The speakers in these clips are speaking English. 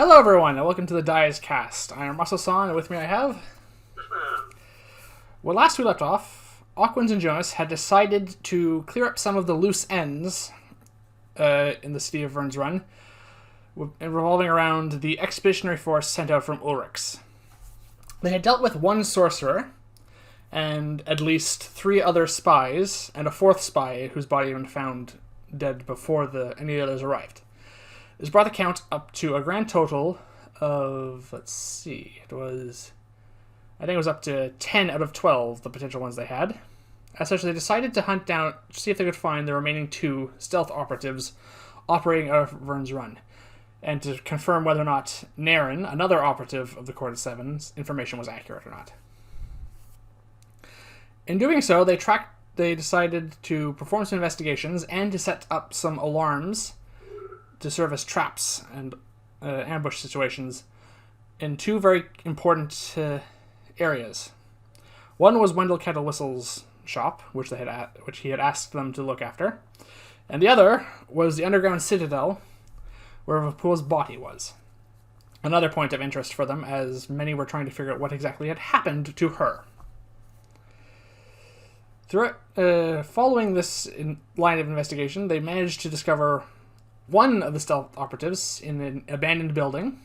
Hello everyone, and welcome to the Dice Cast. I am S.A.N, and with me I have... Well, last we left off, Aquans and Jonas had decided to clear up some of the loose ends in the city of Vern's Run, revolving around the expeditionary force sent out from Ulrich's. They had dealt with one sorcerer, and at least 3 other spies, and a 4th spy whose body had been found dead before any of the others arrived. This brought the count up to a grand total of, I think it was up to 10 out of 12, the potential ones they had. As such, they decided to hunt down, see if they could find the remaining 2 stealth operatives operating out of Vern's Run, and to confirm whether or not Naren, another operative of the Court of Seven's, information was accurate or not. In doing so, they decided to perform some investigations and to set up some alarms to serve as traps and ambush situations in 2 very important areas. One was Wendell Kettle Whistle's shop, which he had asked them to look after, and the other was the underground citadel, where Vapul's body was. Another point of interest for them, as many were trying to figure out what exactly had happened to her. Following this line of investigation, they managed to discover one of the stealth operatives in an abandoned building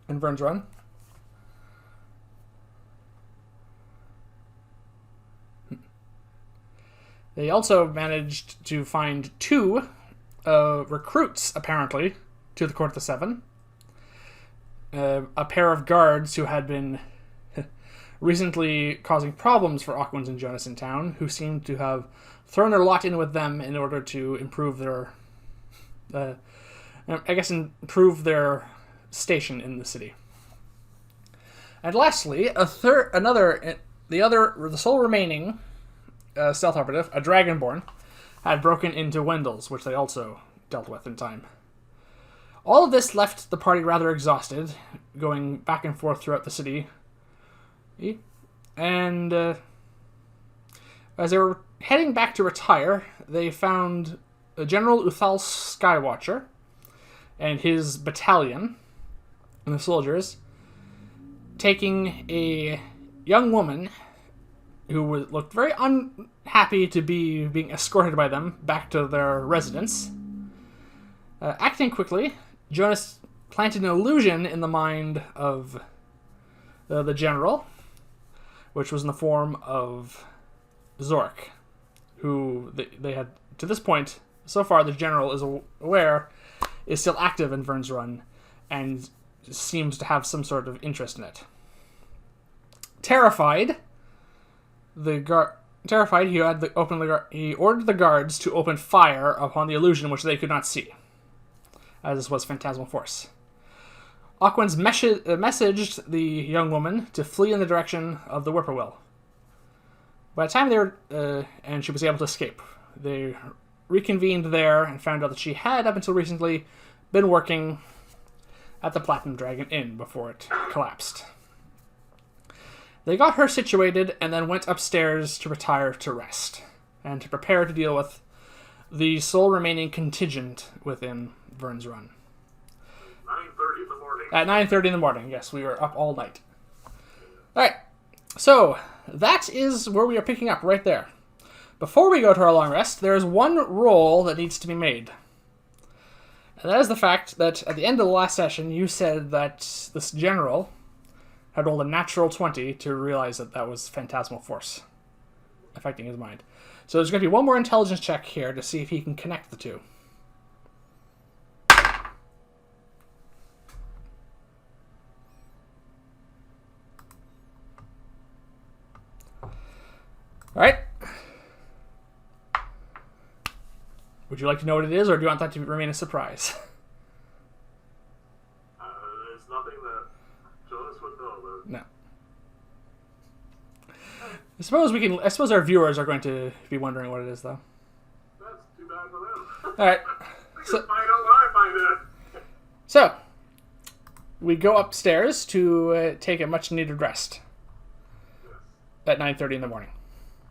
in Vern's Run. They also managed to find 2 recruits, apparently, to the Court of the Seven. A pair of guards who had been recently causing problems for Aquans and Jonas in town, who seemed to have thrown their lot in with them in order to improve their station in the city. And lastly, the sole remaining stealth operative, a Dragonborn, had broken into Wendell's, which they also dealt with in time. All of this left the party rather exhausted, going back and forth throughout the city. And as they were heading back to retire, they found General Uthal Skywatcher and his battalion and the soldiers taking a young woman who looked very unhappy to be being escorted by them back to their residence. Acting quickly, Jonas planted an illusion in the mind of the general, which was in the form of Zork, who they had, to this point, so far the general is aware, is still active in Vern's Run and seems to have some sort of interest in it. Terrified, he ordered the guards to open fire upon the illusion which they could not see, as this was phantasmal force. Aquans messaged the young woman to flee in the direction of the whippoorwill. By the time and she was able to escape, they reconvened there and found out that she had, up until recently, been working at the Platinum Dragon Inn before it collapsed. They got her situated and then went upstairs to retire to rest and to prepare to deal with the sole remaining contingent within Vern's Run. 9:30 in the morning. At 9:30 in the morning, yes, we were up all night. Alright, so that is where we are picking up, right there. Before we go to our long rest, there is one roll that needs to be made. And that is the fact that at the end of the last session, you said that this general had rolled a natural 20 to realize that was phantasmal force affecting his mind. So there's going to be one more intelligence check here to see if he can connect the 2. Alright. Would you like to know what it is, or do you want that to remain a surprise? It's nothing that Jonas would know, but... No. I suppose our viewers are going to be wondering what it is, though. That's too bad for them. Alright. Find out when I find it. So, we go upstairs to take a much-needed rest. Yes. At 9:30 in the morning.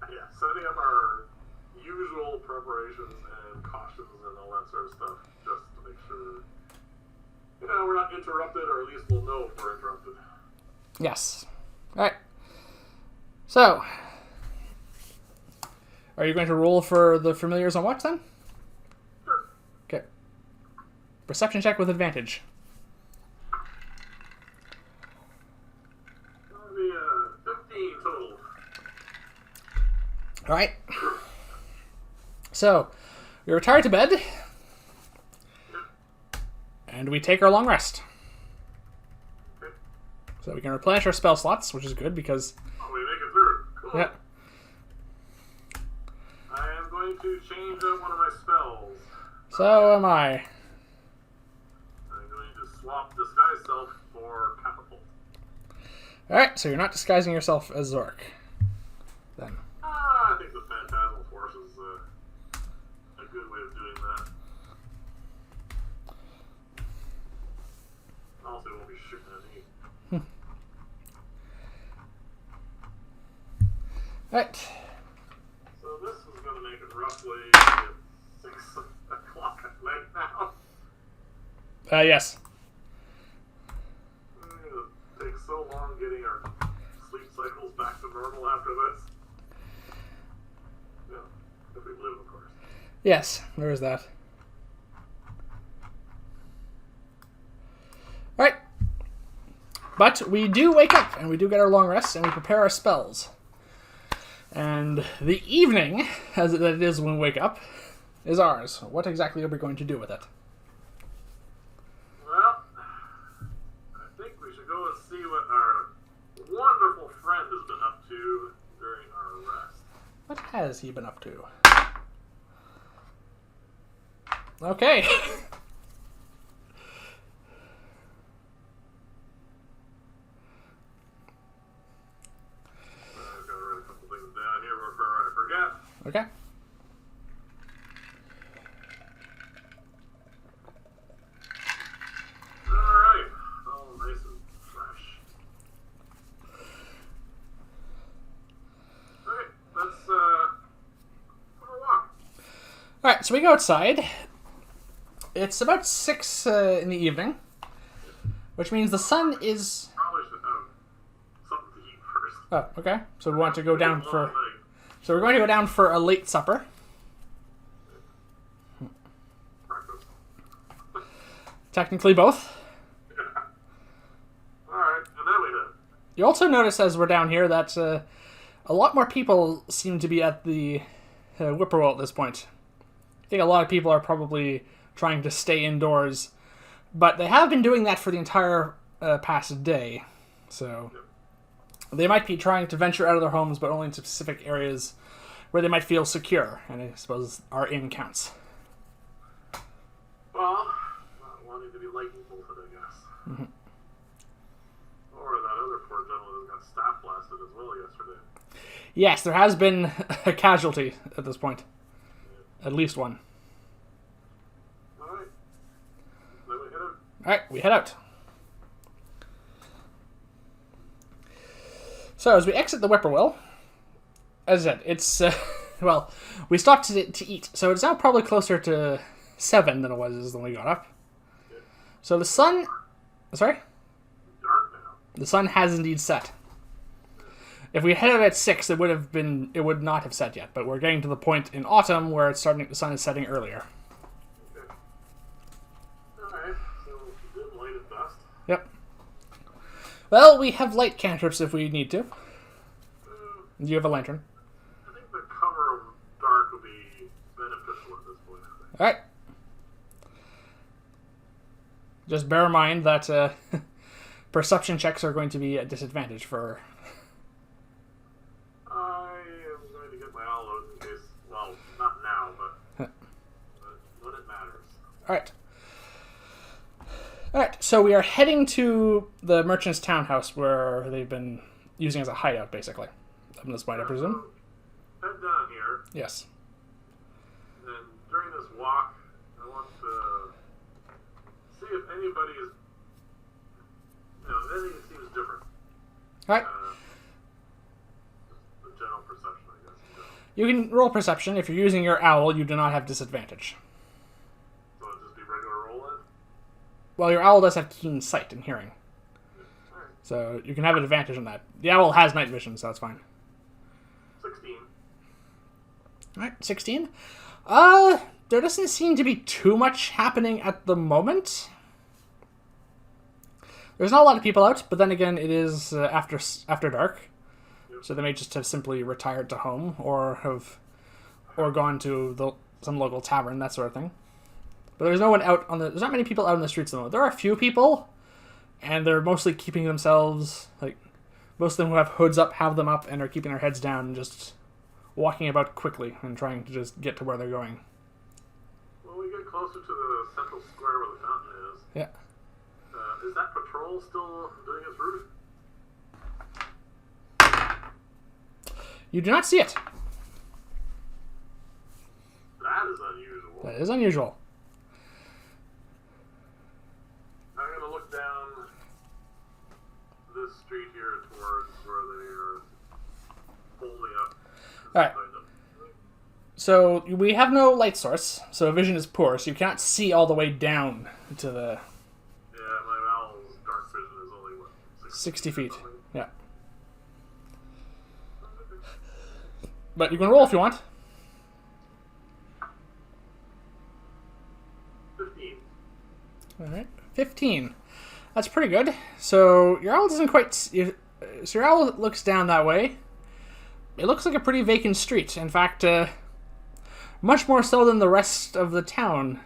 Yeah, setting up our usual preparations and cautions and all that sort of stuff, just to make sure Yeah, we're not interrupted, or at least we'll know if we're interrupted. Yes. Alright. So, are you going to roll for the familiars on watch then? Sure. Okay. Perception check with advantage. That'll be 15 total. Alright. So, we retire to bed. And we take our long rest. Okay. So we can replenish our spell slots, which is good because... Oh, we make it through. Cool. Yeah. I am going to change up one of my spells. So am I. I'm going to swap Disguise Self for Catapult. Alright, so you're not disguising yourself as Zork. Then. I think the Phantasmal Force is a good way of doing that. Also, it won't be shooting at me. Alright. So this is going to make it roughly 6 o'clock at night now. Yes. It's going to take so long getting our sleep cycles back to normal after this. Yeah, if we live, of course. Yes, there is that. Alright. But we do wake up, and we do get our long rest, and we prepare our spells. And the evening, as it is when we wake up, is ours. What exactly are we going to do with it? Well, I think we should go and see what our wonderful friend has been up to during our rest. What has he been up to? Okay. I've got to write a couple things down here before I forget. Okay. Alright, all nice and fresh. Okay, let's go for a walk. Alright, so we go outside. It's about 6 in the evening, which means the sun is... Probably should have something to eat first. Oh, okay. So we want to go down for... Long night. So we're going to go down for a late supper. Breakfast. Technically both. Alright, and then we head. You also notice as we're down here that a lot more people seem to be at the Whippoorwill at this point. I think a lot of people are probably trying to stay indoors, but they have been doing that for the entire past day. So they might be trying to venture out of their homes, but only into specific areas where they might feel secure, and I suppose our inn counts. Well, not wanting to be lightning bolted, I guess. Mm-hmm. Or that other poor gentleman got staff blasted as well yesterday. Yes, there has been a casualty at this point. At least one. Alright. Then we head out. Alright, we head out. So, as we exit the Whippoorwill, as I said, it's, well, we stopped to eat, so it's now probably closer to 7 than it was when we got up. So the sun... Sorry? Dark now. The sun has indeed set. If we headed at 6, it would not have set yet, but we're getting to the point in autumn where the sun is setting earlier. Okay. Alright, so dim light at best. Yep. Well, we have light cantrips if we need to. Do you have a lantern? I think the cover of dark would be beneficial at this point, I think. Alright. Just bear in mind that perception checks are going to be at disadvantage for... I am going to get my all out in case, well, not now, but when it matters. Alright. Alright, so we are heading to the merchant's townhouse where they've been using as a hideout, basically. Up in this point, I presume? So, head down here, Yes. and during this walk, I want to see if anybody is, if anything seems different. Alright. The general perception, I guess. In general. You can roll perception. If you're using your owl, you do not have disadvantage. So it'll just be regular roll in? Well, your owl does have keen sight and hearing. Alright. So you can have an advantage on that. The owl has night vision, so that's fine. 16. Alright, 16. There doesn't seem to be too much happening at the moment. There's not a lot of people out, but then again, it is after dark. So they may just have simply retired to home or gone to some local tavern, that sort of thing. But there's no one out there's not many people out on the streets at the moment. There are a few people, and they're mostly keeping themselves, like, most of them who have hoods up have them up and are keeping their heads down and just walking about quickly and trying to just get to where they're going. Well, we get closer to the central square where the fountain is. Yeah. Is that patrol still doing its route? You do not see it. That is unusual. That is unusual. I'm going to look down this street here towards where they are holding up. Alright. So we have no light source, so vision is poor, so you cannot see all the way down to the... Yeah, my owl's dark vision is only, what, 60 feet. Something? Yeah. But you can roll if you want. 15. Alright. 15. That's pretty good. So your owl doesn't quite... So your owl looks down that way. It looks like a pretty vacant street. In fact, much more so than the rest of the town,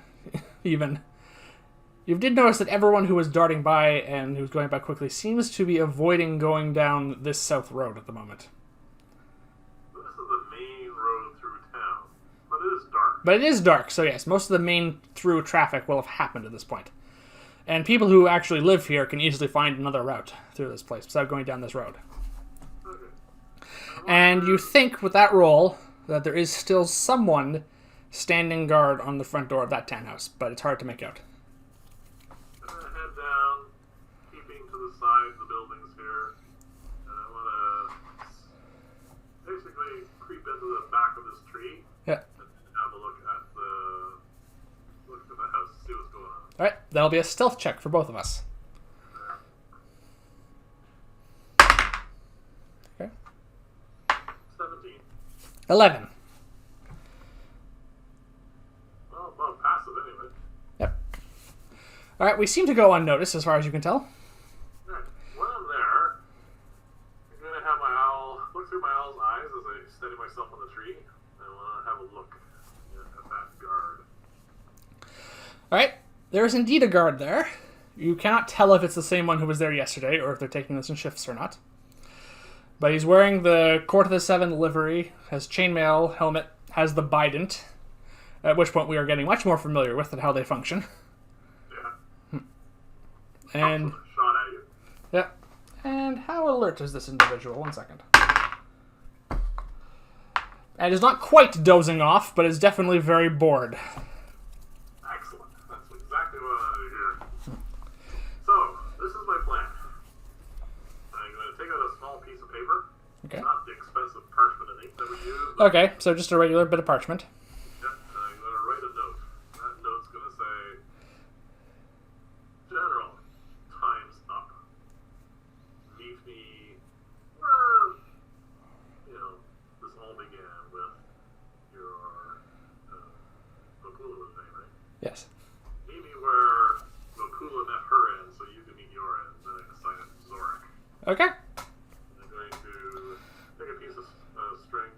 even. You did notice that everyone who was darting by and who was going by quickly seems to be avoiding going down this south road at the moment. This is the main road through town, but it is dark. But it is dark, so yes, most of the main through traffic will have happened at this point. And people who actually live here can easily find another route through this place without going down this road. Okay. And you think with that roll that there is still someone standing guard on the front door of that townhouse, but it's hard to make out. I'm going to head down, keeping to the side of the buildings here. And I want to basically creep into the back of this tree Yeah. and have a look at the house, see what's going on. Alright, that'll be a stealth check for both of us. Okay. 17. 11. Well, passive anyway. Yep. Alright, we seem to go unnoticed as far as you can tell. Alright, when I'm there, I'm going to have my owl, look through my owl's eyes as I steady myself on the tree. I want to have a look at that guard. Alright, there is indeed a guard there. You cannot tell if it's the same one who was there yesterday or if they're taking this in shifts or not. But he's wearing the Court of the Seven livery, has chainmail, helmet, has the bident, at which point we are getting much more familiar with and how they function. Yeah. And Shot at you. yeah. And how alert is this individual? 1 second. And is not quite dozing off, but is definitely very bored. Excellent. That's exactly what I wanted to hear. So, this is my plan. I'm going to take out a small piece of paper. Okay. Not the expensive parchment and ink that we use. But Okay, so just a regular bit of parchment. Yep, and I'm going to write a note. That note's going to say, General, time's up. Meet me where, this all began with your, Vakula was name, right? Yes. Meet me where Vakula met her end so you can meet your end. Then I assign it to Zorak. Okay. I'm going to take a piece of string,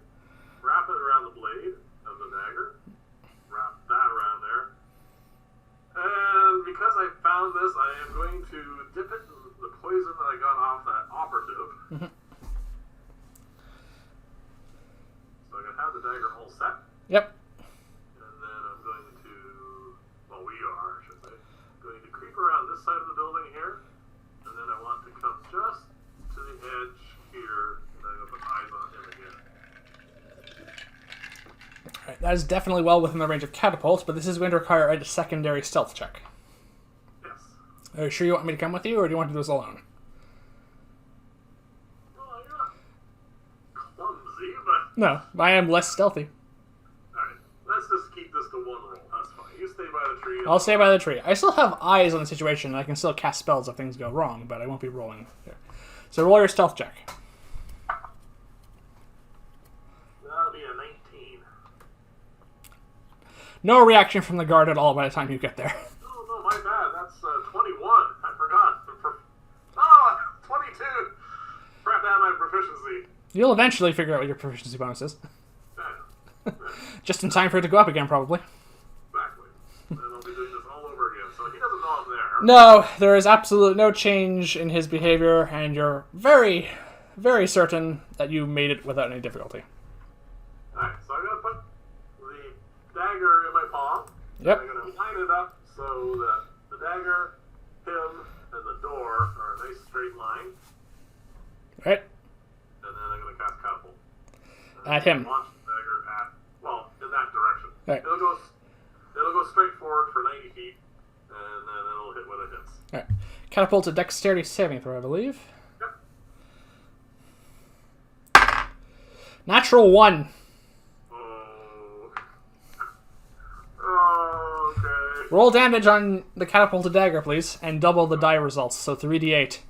wrap it around the blade of the dagger, wrap that around there, and because I found this, I am going to dip it in the poison that I got off that operative. Mhm. So I can have the dagger all set, Yep. and then I'm going to, well, we are, I should say, going to creep around this side of the building here, and then I want to come just to the edge here, and I'm going to put eyes on him again. Alright, that is definitely well within the range of catapults, but this is going to require a secondary stealth check. Yes. Are you sure you want me to come with you, or do you want to do this alone? Well, you're not clumsy, but... No, I am less stealthy. Alright, let's just keep this to one roll. That's fine. You stay by the tree. I'll stay by the tree. I still have eyes on the situation, and I can still cast spells if things go wrong, but I won't be rolling here. So roll your stealth check. That'll be a 19. No reaction from the guard at all by the time you get there. Oh, no, my bad. That's 21. I forgot. 22. Crap, out my proficiency. You'll eventually figure out what your proficiency bonus is. Yeah. Just in time for it to go up again, probably. Exactly. And I'll be doing this all over again, so he doesn't know I'm there. No, there is absolute no change in his behavior, and you're very, very certain that you made it without any difficulty. Alright, so I'm going to put the dagger in my palm. Yep. I'm going to line it up so that the dagger, him, and the door are a nice straight line. Right? And then I'm going to cast catapult. At him. Launch the dagger at, well, in that direction. Right. It'll go straight forward for 90 feet, and then it'll hit when it hits. Alright. Catapult a dexterity saving throw, I believe. Yep. Natural 1. Oh, okay. Roll damage on the catapulted dagger, please, and double the die results, so 3d8.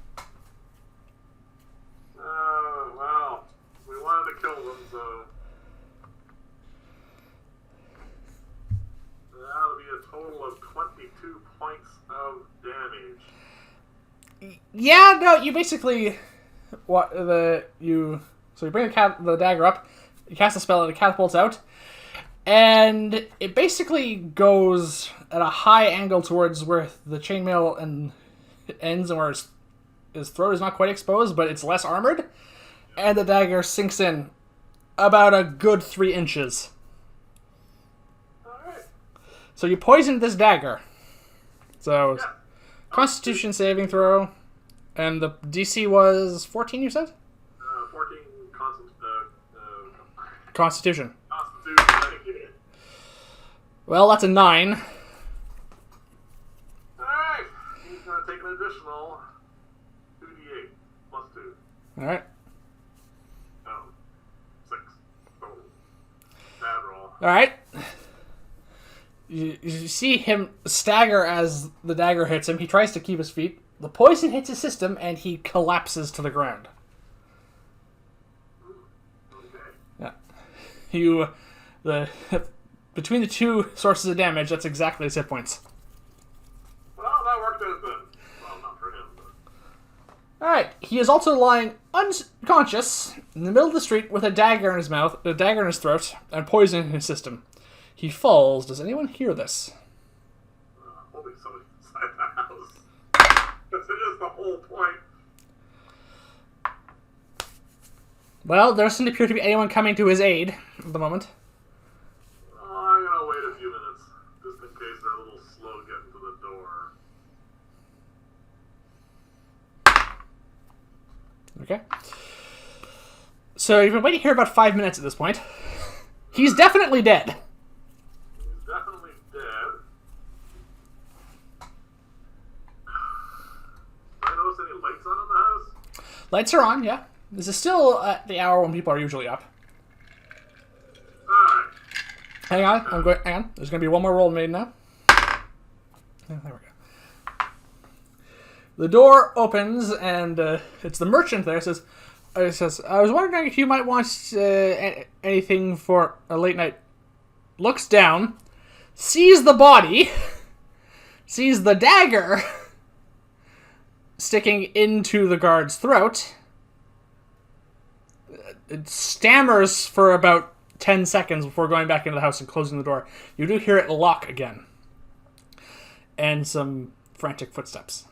Well, we wanted to kill them, so that'll be a total of 22 points of damage. Yeah, no, you basically... So you bring the dagger up, you cast a spell, and it catapults out, and it basically goes at a high angle towards where the chainmail ends and where his throat is not quite exposed, but it's less armored, and the dagger sinks in about a good 3 inches. Alright. So you poisoned this dagger. So, Yeah. Constitution saving throw, and the DC was 14, you said? 14 Constitution. Constitution, thank you. Well, that's a 9. Alright. He's going to take an additional 2d8 plus 2. Alright. 6. Total. Bad roll. Alright. You see him stagger as the dagger hits him. He tries to keep his feet. The poison hits his system, and he collapses to the ground. Okay. Yeah. Between the two sources of damage, that's exactly his hit points. Well, that worked out then. Well, not for him, but... Alright. He is also lying unconscious in the middle of the street with a dagger in his mouth, a dagger in his throat, and poison in his system. He falls. Does anyone hear this? Hoping somebody inside the house. Because it is the whole point. Well, there doesn't appear to be anyone coming to his aid at the moment. I'm going to wait a few minutes, just in case they're a little slow getting to the door. Okay. So you've been waiting here about 5 minutes at this point. He's definitely dead. He's definitely dead. Do I notice any lights on in the house? Lights are on, yeah. This is still at the hour when people are usually up. Alright. Hang on, hang on. There's going to be one more roll made now. Oh, there we go. The door opens, and it's the merchant there. It says, I was wondering if you might want anything for a late night. Looks down, sees the body, sees the dagger sticking into the guard's throat. It stammers for about 10 seconds before going back into the house and closing the door. You do hear it lock again. And some frantic footsteps.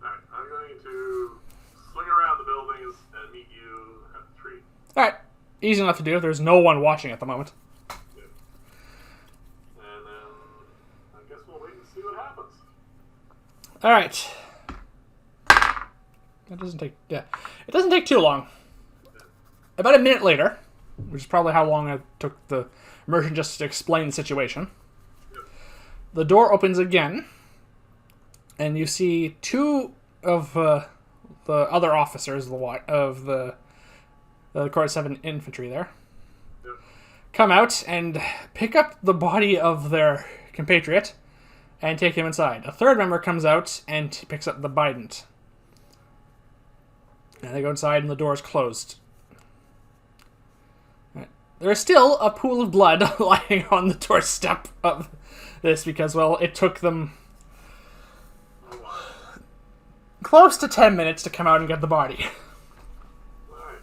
Alright, I'm going to swing around the buildings and meet you at the tree. Alright, easy enough to do. There's no one watching at the moment. Yeah. And then I guess we'll wait and see what happens. Alright. It doesn't take too long. About a minute later, which is probably how long it took the merchant just to explain the situation, the door opens again, and you see two of the other officers of the Corps 7 infantry there come out and pick up the body of their compatriot and take him inside. A third member comes out and picks up the Bident. And they go inside and the door is closed. Right. There is still a pool of blood lying on the doorstep of this because, well, it took them close to 10 minutes to come out and get the body. Alright.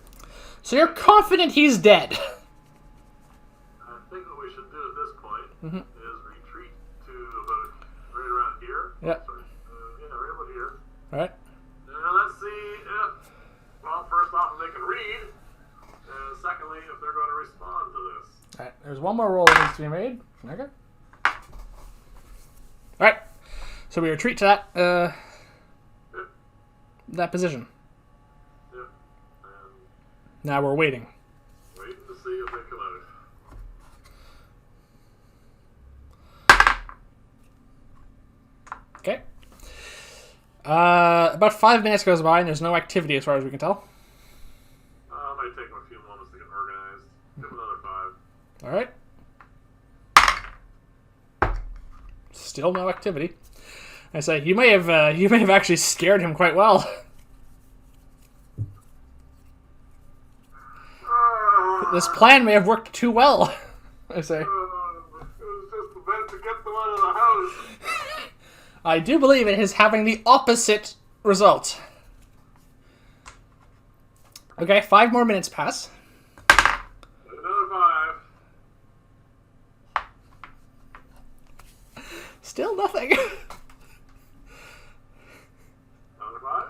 So you're confident he's dead. I think what we should do at this point is retreat to about right around here. Yeah. Sorry. Right about here. Alright. And let's see if, well, first off, if they can read, and secondly, if they're going to respond to this. Alright, there's one more roll that needs to be made. Okay. Alright. So we retreat to that position. Yep. And Now we're waiting. waiting to see if they come out. Okay. About 5 minutes goes by and there's no activity as far as we can tell. Might take them a few moments to get organized. Give them another 5. Alright. Still no activity. I say you may have actually scared him quite well. This plan may have worked too well. I say. It was just a bit to get them out of the house. I do believe it is having the opposite result. Okay, 5 more minutes pass. Another 5. Still nothing. Another 5.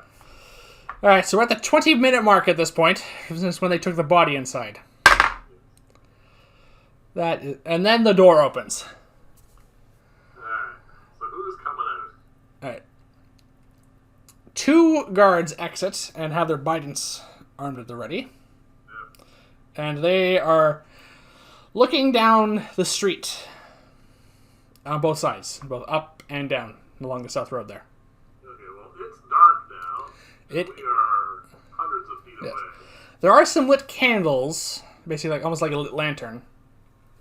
Alright, so we're at the 20-minute mark at this point. This is when they took the body inside. And then the door opens. Alright. So who's coming out? Alright. 2 guards exit and have their Bidents armed at the ready. Yep. And they are looking down the street on both sides, both up and down along the south road there. Okay, well, it's dark now. It- We are hundreds of feet Yes. away. There are some lit candles, basically like almost like a lit lantern.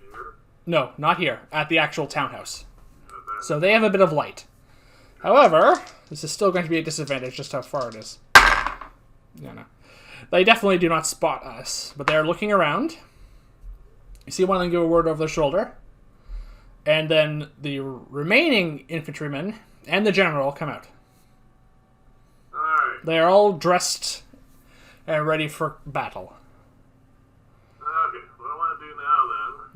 Here. No, not here, at the actual townhouse. That- So they have a bit of light. However, this is still going to be a disadvantage just how far it is. No. They definitely do not spot us, but they're looking around. You see one of them give a word over their shoulder. And then the remaining infantrymen and the general come out. Alright. They are all dressed and ready for battle. Okay, what I want to do now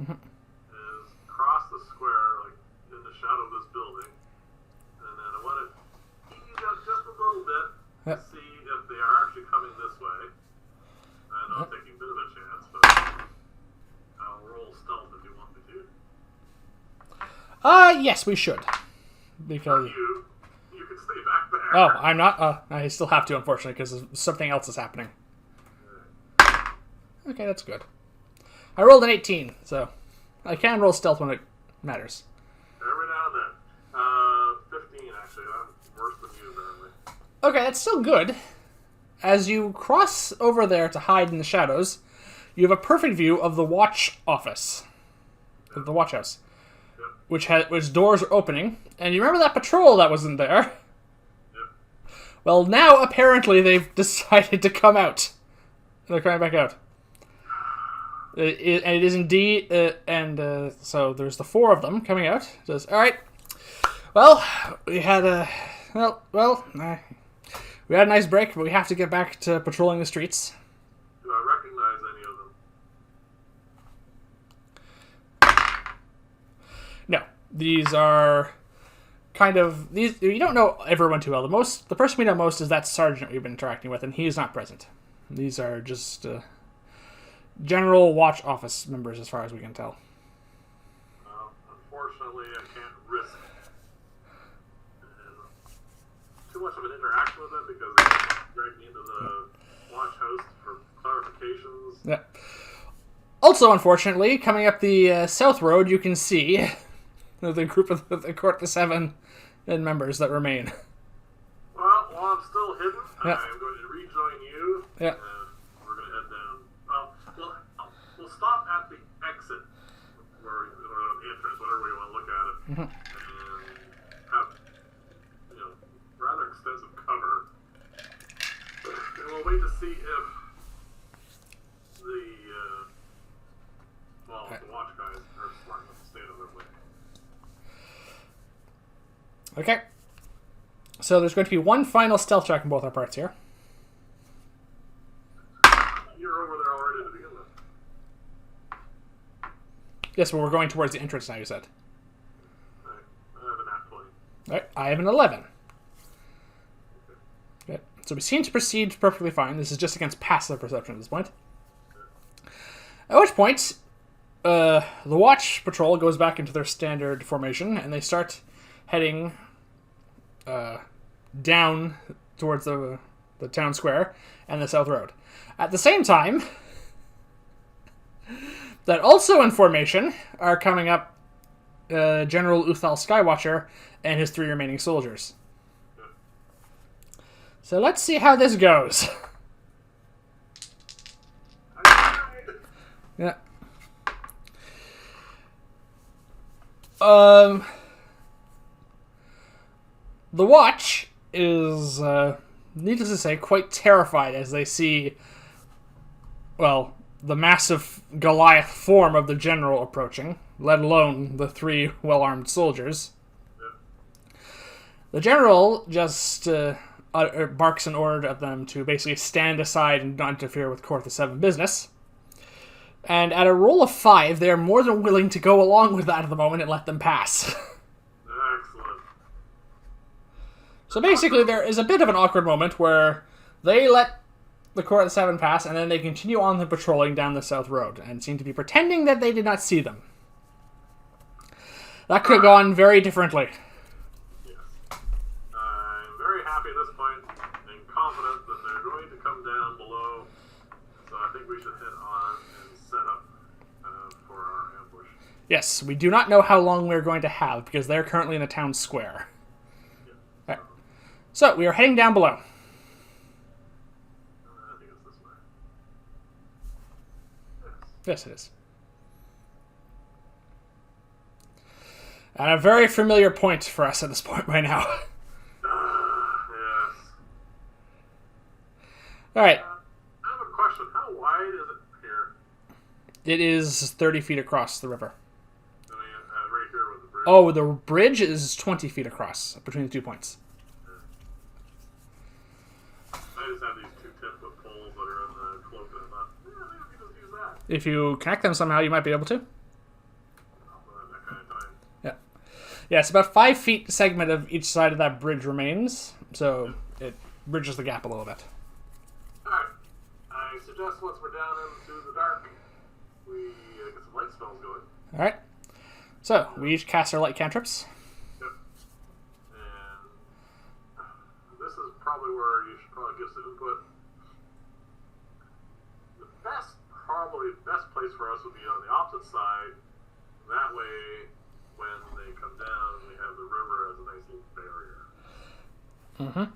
then is cross the square, like in the shadow of this building, and then I want to ease up just a little bit Yep. to see if they are actually coming this way. I know I'm taking a bit of a chance, but I'll roll stealth if you want me to. Yes, we should. Because... You can stay back there. Oh, I'm not... I still have to, unfortunately, because something else is happening. Okay, that's good. I rolled an 18, so I can roll stealth when it matters. Every now and then. 15 actually. I'm worse than you apparently. Okay, that's still good. As you cross over there to hide in the shadows, you have a perfect view of the watch office. Of the watch house. Yep. Which doors are opening. And you remember that patrol that wasn't there? Yep. Well, now apparently they've decided to come out. They're coming back out. And it is indeed, so there's the 4 of them coming out. It says, all right, well, we had a nice break, but we have to get back to patrolling the streets. Do I recognize any of them? No, these are kind of these. You don't know everyone too well. The person we know most is that sergeant we've been interacting with, and he is not present. These are just general watch office members, as far as we can tell. Unfortunately, I can't risk too much of an interaction with them because they drag me into the watch house for clarifications. Yeah. Also, unfortunately, coming up the south road, you can see the group of the 7 members that remain. Well, while I'm still hidden, Yeah. I'm going to rejoin you. Yeah. And we're going to head down. Well, we'll stop at the exit, or the entrance, whatever you want to look at it. And wait to see if the the watch guys are smart enough to stay out of their way. Okay. So there's going to be one final stealth check in both our parts here. You're over there already to begin with. Yes, but we're going towards the entrance now, you said. Alright, I have an nat 20. Alright, I have an 11. Okay. So we seem to proceed perfectly fine. This is just against passive perception at this point. At which point, the watch patrol goes back into their standard formation, and they start heading down towards the town square and the south road. At the same time, that also in formation are coming up General Uthal Skywatcher and his 3 remaining soldiers. So let's see how this goes. Yeah. The watch is, needless to say, quite terrified as they see, well, the massive Goliath form of the general approaching, let alone the 3 well-armed soldiers. The general just barks an order at them to basically stand aside and not interfere with Court of 7 business. And at a roll of 5, they are more than willing to go along with that at the moment and let them pass. Excellent. So basically, there is a bit of an awkward moment where they let the Court of 7 pass, and then they continue on the patrolling down the south road, and seem to be pretending that they did not see them. That could have gone very differently. Yes. I'm very happy at this point and confident that they're going to come down below, so I think we should head on and set up for our ambush. Yes, we do not know how long we're going to have, because they're currently in the town square. Yeah. Right. So, we are heading down below. I think it's this way. Yes, it is. At a very familiar point for us at this point right now. Yes. Alright. I have a question. How wide is it here? It is 30 feet across the river. I mean, right here with the bridge. Oh, the bridge is 20 feet across between the 2 points. I just have these 2 10-foot poles that are in the cloak, and I thought, maybe we can just use that. If you connect them somehow, you might be able to. That kind of time. Yeah. Yeah, it's about 5 feet segment of each side of that bridge remains, so it bridges the gap a little bit. Alright. I suggest once we're down into the dark, we get some light spells going. Alright. So, we each cast our light cantrips. Yep. And this is probably where you should probably give some input. The best place for us would be on the opposite side. That way, when they come down, we have the river as a nice little barrier.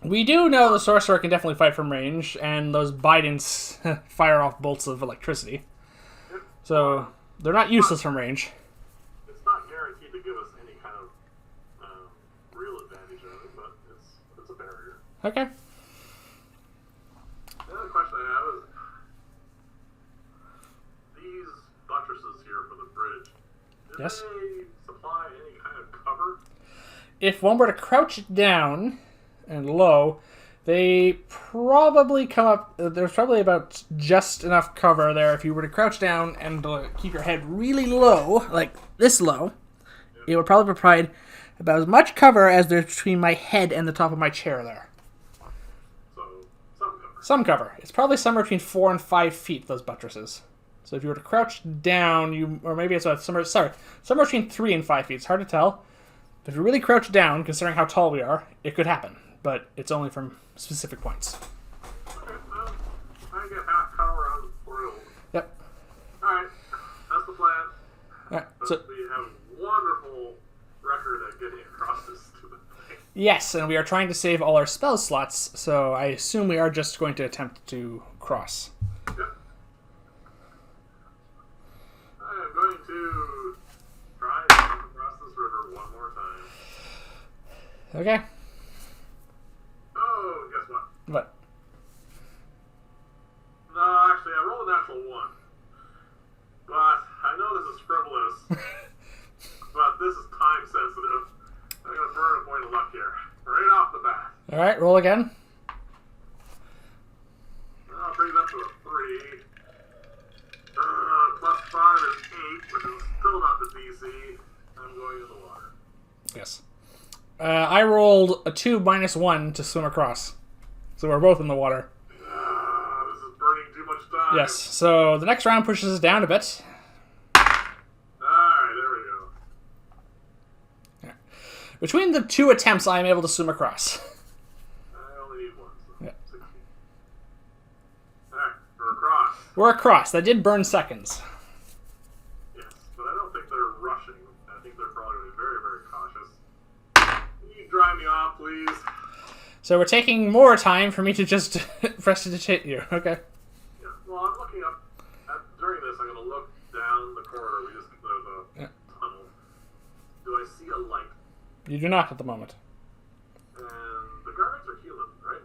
We do know the sorcerer can definitely fight from range, and those Bidens fire off bolts of electricity. Yep. So, they're not useless from range. It's not guaranteed to give us any kind of real advantage of it, but it's a barrier. Okay. The other question I have is, these buttresses here for the bridge, do Yes. they supply any kind of cover? If one were to crouch down and low, they probably come up. There's probably about just enough cover there. If you were to crouch down and keep your head really low, like this low, it would probably provide about as much cover as there's between my head and the top of my chair there. So, some cover. Some cover. It's probably somewhere between 4 and 5 feet, those buttresses. So if you were to crouch down, or maybe it's somewhere between 3 and 5 feet. It's hard to tell. If you really crouch down, considering how tall we are, it could happen. But it's only from specific points. Okay, well, I get half cover on 4 Yep. Alright, that's the plan. Alright, But so we have a wonderful record at getting across this stupid thing. yes, and we are trying to save all our spell slots, so I assume we are just going to attempt to cross. Yep. I am going to try to jump across this river one more time. Okay. Oh, guess what? What? All right, roll again. Brings up to a 3. Plus 5 is 8, which is still not the DC. I'm going in the water. Yes. I rolled a 2 minus 1 to swim across. So we're both in the water. This is burning too much time. Yes, so the next round pushes us down a bit. Alright, there we go. Yeah. Between the 2 attempts, I am able to swim across. I only need 1, so yeah. 16. Alright, we're across. We're across. That did burn seconds. Yes, but I don't think they're rushing. I think they're probably going to be very, very cautious. Can you dry me off, please? So we're taking more time for me to just prestidigitate you. Okay. Yeah, well, I'm looking up. During this, I'm going to look down the corridor. There's a tunnel. Do I see a light? You do not at the moment. And the guards are human, right?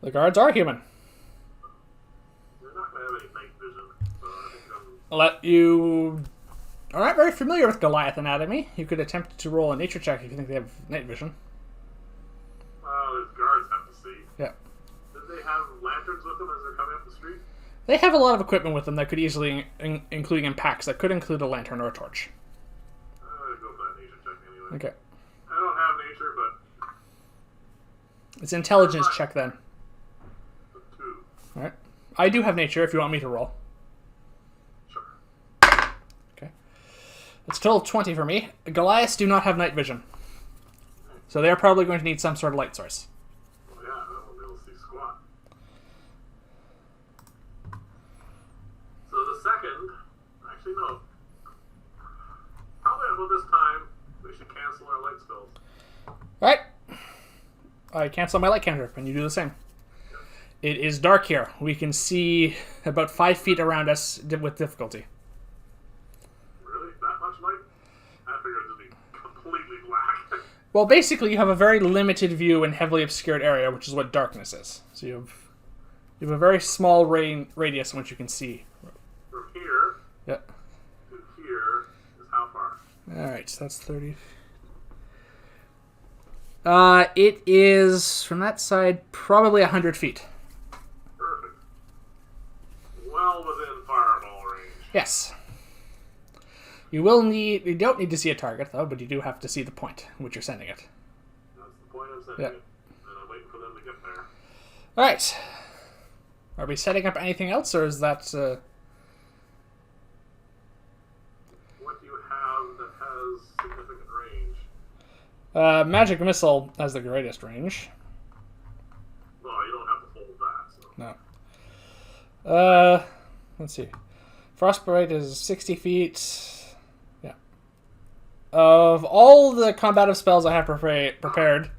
The guards are human. They're not going to have any night vision, so I think I'll let you are not very familiar with Goliath anatomy. You could attempt to roll a nature check if you think they have night vision. His guards have to see. Yeah. Did they have lanterns with them as they're coming up the street? They have a lot of equipment with them that could easily, including in packs, that could include a lantern or a torch. Go for that nature check anyway. Okay. I don't have nature, but... It's an intelligence check then. 2. Alright. I do have nature if you want me to roll. Sure. Okay. It's a total of 20 for me. Goliaths do not have night vision. So they're probably going to need some sort of light source. Well, yeah, I won't be able to see squat. So the second... Actually, no. Probably about this time, we should cancel our light spells. Alright. I cancel my light cantrip, and you do the same. Yeah. It is dark here. We can see about 5 feet around us with difficulty. Really? That much light? I figured it would be completely black. Well, basically, you have a very limited view in heavily obscured area, which is what darkness is. So you have a very small radius in which you can see. From here Yeah. to here is how far? Alright, so that's 30. It is, from that side, probably 100 feet. Perfect. Well within fireball range. Yes. You don't need to see a target, though, but you do have to see the point in which you're sending it. That's the point I'm sending it. And I'm waiting for them to get there. Alright. Are we setting up anything else, or is that... What do you have that has significant range? Magic Missile has the greatest range. Well, you don't have to hold that, so... No. Let's see. Frostbite is 60 feet. Yeah. Of all the combative spells I have prepared,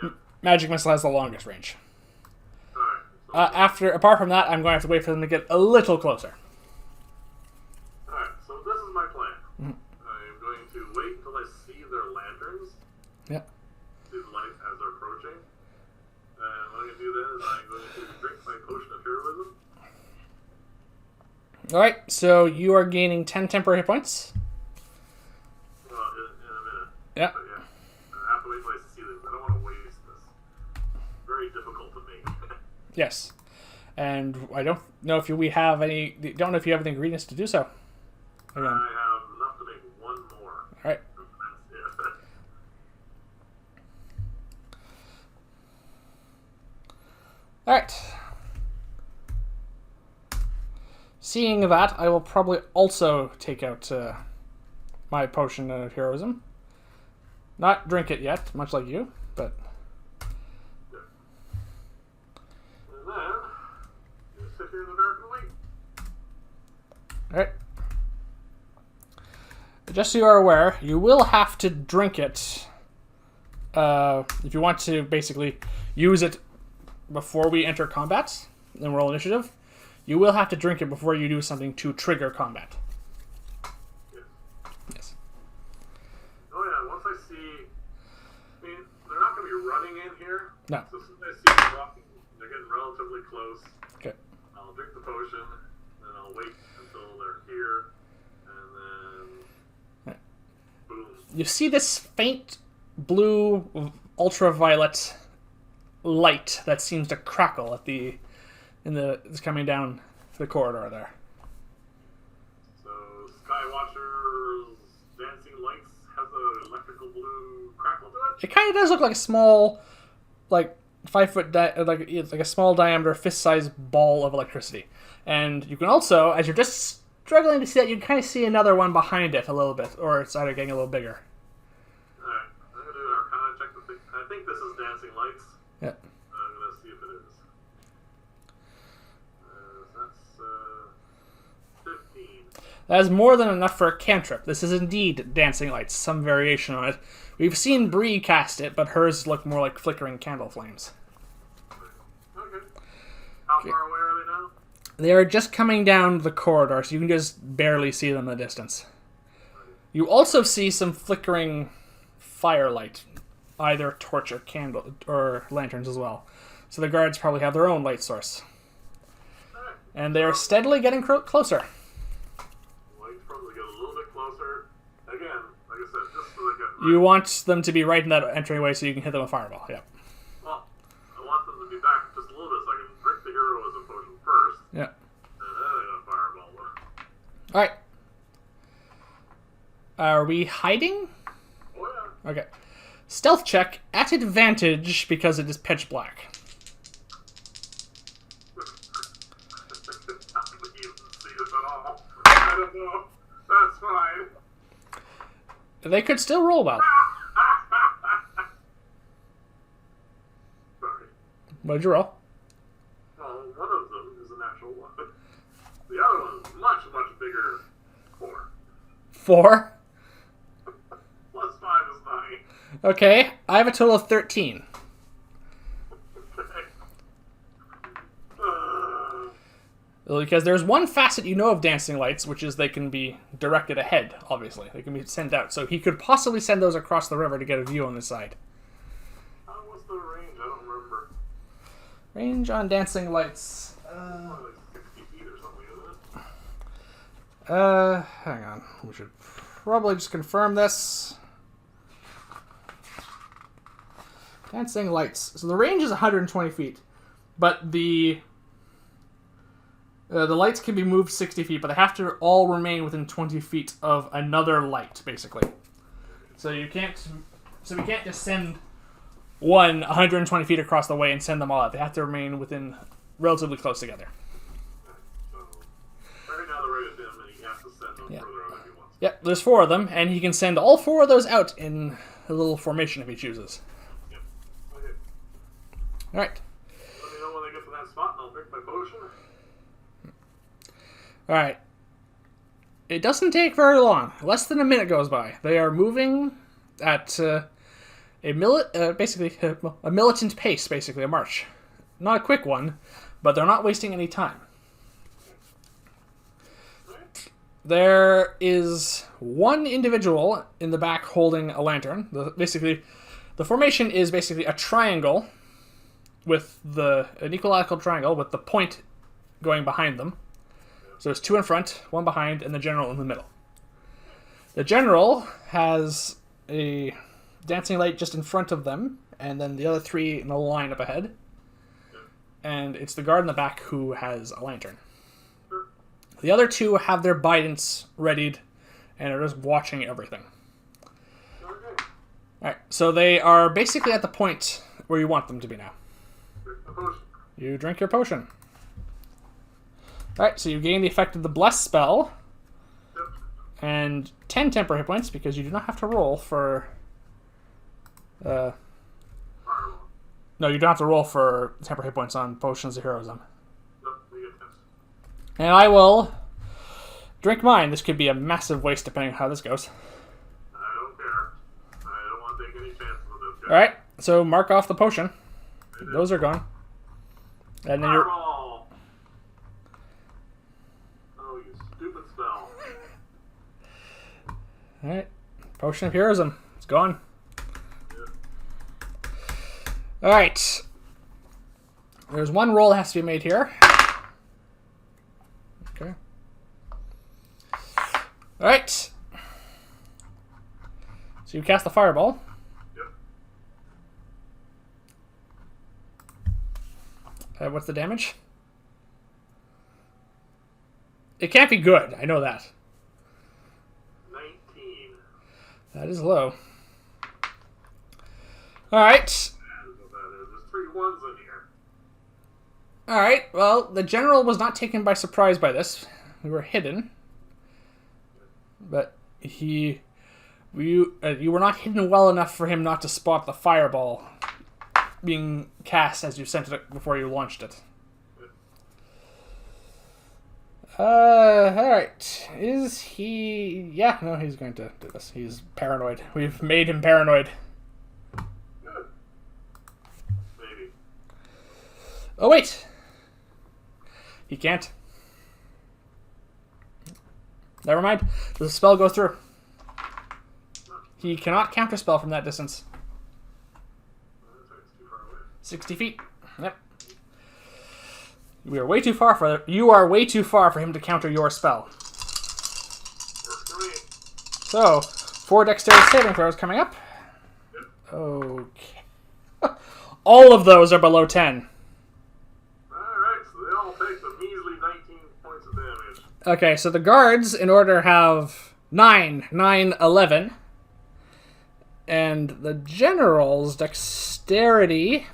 Yeah. Magic Missile has the longest range. Alright. So, Apart from that, I'm going to have to wait for them to get a little closer. Alright, so this is my plan. I'm going to wait until I see their lanterns. Yeah. See the light as they're approaching. And what I'm going to do then is I'm going to drink my potion of heroism. Alright, so you are gaining 10 temporary hit points. Well, in a minute. Yeah. But yeah, I have to wait until I see this. I don't want to waste this. Very difficult to make. Yes. And I don't know if we have any... Don't know if you have the ingredients to do so. I have enough to make one more. Alright. That's it. Alright. Seeing that, I will probably also take out my potion of heroism. Not drink it yet, much like you, but... And then, you sit here in the dark and wait. Alright. Just so you are aware, you will have to drink it if you want to basically use it before we enter combat and roll initiative. You will have to drink it before you do something to trigger combat. Yes. Yes. Oh yeah, once I see... I mean, they're not going to be running in here. No. So as soon as I see them walking, they're getting relatively close. Okay. I'll drink the potion, then I'll wait until they're here, and then... Boom. You see this faint blue ultraviolet light that seems to crackle at it's coming down the corridor there. So Skywatcher's dancing lights has an electrical blue crackle to it. It kind of does look like a small, like 5 foot, it's like a small diameter fist-sized ball of electricity. And you can also, as you're just struggling to see that, you can kind of see another one behind it a little bit, or it's either getting a little bigger. Alright, I'm going to do an Arcana check to think. I think this is dancing lights. Yeah. I'm going to see if it is. That's 15. That is more than enough for a cantrip. This is indeed dancing lights, some variation on it. We've seen Bree cast it, but hers look more like flickering candle flames. Okay. How far away are they now? They are just coming down the corridor, so you can just barely see them in the distance. You also see some flickering firelight, either torch or candle or lanterns as well. So the guards probably have their own light source. Alright. And they are steadily getting closer. Lights probably get a little bit closer. Again, like I said, just so they get... You want them to be right in that entryway so you can hit them with fireball. Yep. Well, I want them to be back just a little bit so I can drink the heroism potion first. Yep. And then I'm going to fireball them. Alright. Are we hiding? Oh, yeah. Okay. Stealth check at advantage because it is pitch black. I don't even see this at all. I don't know. That's fine. They could still roll well. Sorry. What did you roll? Well, one of them is a natural one. The other one is much, much bigger. 4. 4? Plus 5 is 9. Okay, I have a total of 13. Because there's one facet you know of dancing lights, which is they can be directed ahead, obviously. They can be sent out. So he could possibly send those across the river to get a view on this side. What's the range? I don't remember. Range on dancing lights. Like 60 feet or something, isn't it? Hang on. We should probably just confirm this. Dancing lights. So the range is 120 feet. But the lights can be moved 60 feet, but they have to all remain within 20 feet of another light, basically. So we can't just send one 120 feet across the way and send them all out. They have to remain within relatively close together. So, right now the rate is dim, and he has to send them further out if he wants. Yep, there's 4 of them, and he can send all 4 of those out in a little formation if he chooses. Yep. Okay. Alright. Let me know when they get to that spot, and I'll drink my potion. Alright. It doesn't take very long. Less than a minute goes by. They are moving at a militant pace, basically, a march. Not a quick one, but they're not wasting any time. There is one individual in the back holding a lantern. The formation is basically a triangle with an equilateral triangle with the point going behind them. So there's 2 in front, 1 behind, and the general in the middle. The general has a dancing light just in front of them, and then the other 3 in a line up ahead. And it's the guard in the back who has a lantern. The other 2 have their bidents readied and are just watching everything. Alright, so they are basically at the point where you want them to be now. You drink your potion. Alright, so you gain the effect of the Bless spell. And 10 temporary hit points, because you do not have to roll for... No, you don't have to roll for temporary hit points on Potions of Heroism. And I will drink mine. This could be a massive waste depending on how this goes. I don't care. I don't want to take any chances with this guy. Alright, so mark off the potion. Those are gone. And then you're... Fireball! Oh, you stupid spell. Alright, Potion of Heroism. It's gone. Yeah. Alright. There's one roll that has to be made here. Okay. Alright. So you cast the fireball. Yep. What's the damage? It can't be good. I know that. 19. That is low. Alright. That is what that is. There's 3 ones in here. Alright, well, the general was not taken by surprise by this. We were hidden. But you were not hidden well enough for him not to spot the fireball being cast as you sent it before you launched it. Alright. Is he... Yeah, no, he's going to do this. He's paranoid. We've made him paranoid. Good. Maybe. Oh, wait! He can't. Never mind. Does the spell go through? He cannot counterspell from that distance. 60 feet. Yep. We are way too far for... You are way too far for him to counter your spell. So, 4 dexterity saving throws coming up. Okay. All of those are below 10. Alright, so they all take the measly 19 points of damage. Okay, so the guards, in order, have 9, 11. And the general's dexterity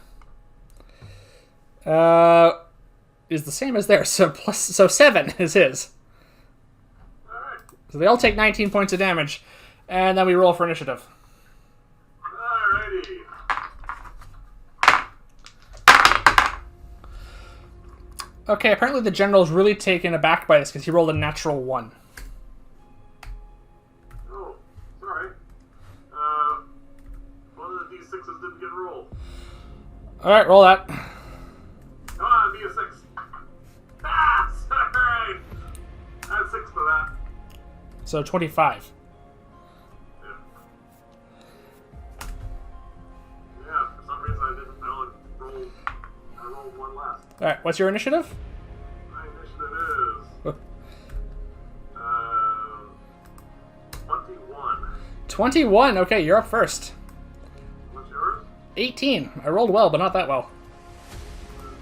is the same as theirs, so 7 is his. Alright. So they all take 19 points of damage, and then we roll for initiative. Alrighty. Okay, apparently the general's really taken aback by this because he rolled a natural 1. Oh, sorry. One of the d6s didn't get rolled. Alright, roll that. Come on, be a 6. Ah, sorry. Add 6 to that. So 25. Yeah. Yeah, for some reason I didn't know it. I rolled 1 less. Alright, what's your initiative? My initiative is 21. 21. Okay, you're up first. What's yours? 18. I rolled well, but not that well.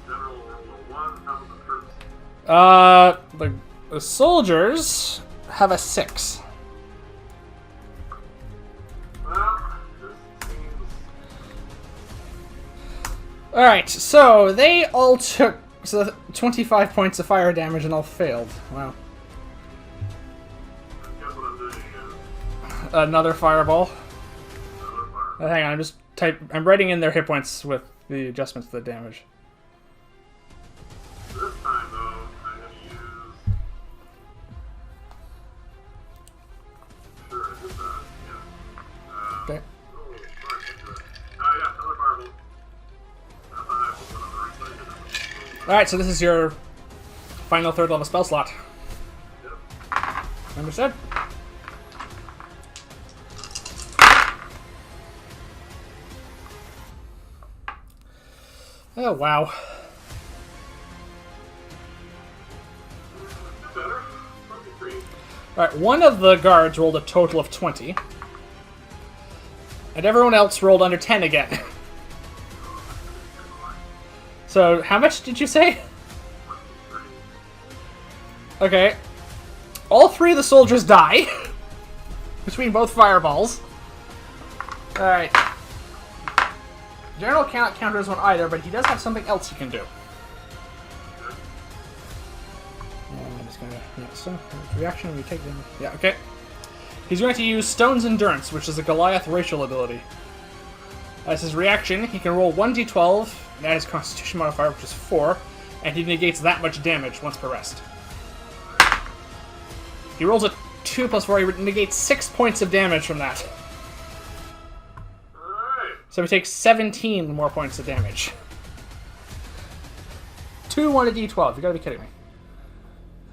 General rolled a 1. How about the troops? The soldiers have a 6. Well, this seems... Alright, so they all took 25 points of fire damage and all failed. Wow. Guess what I'm doing again? Another fireball. Another fire. Hang on, I'm writing in their hit points with the adjustments to the damage. This time, though, I'm going to use... Sure, I did that. Yeah. Okay. Oh, sorry, I can't do it. Yeah, another fireball. I thought I put one on the right side. Alright, so this is your final third level spell slot. Yep. Understood? Oh, wow. Better. 23. Alright, one of the guards rolled a total of 20. And everyone else rolled under 10 again. So, how much did you say? 23. Okay. All 3 of the soldiers die. Between both fireballs. Alright. General cannot counter this one either, but he does have something else he can do. I'm just gonna... Yeah, so, reaction, we take them... Yeah, okay. He's going to use Stone's Endurance, which is a Goliath racial ability. As his reaction, he can roll 1d12, and add his Constitution modifier, which is 4, and he negates that much damage once per rest. He rolls a 2 plus 4, he negates 6 points of damage from that. Alright. So he takes 17 more points of damage. 2 on a d12, you gotta be kidding me.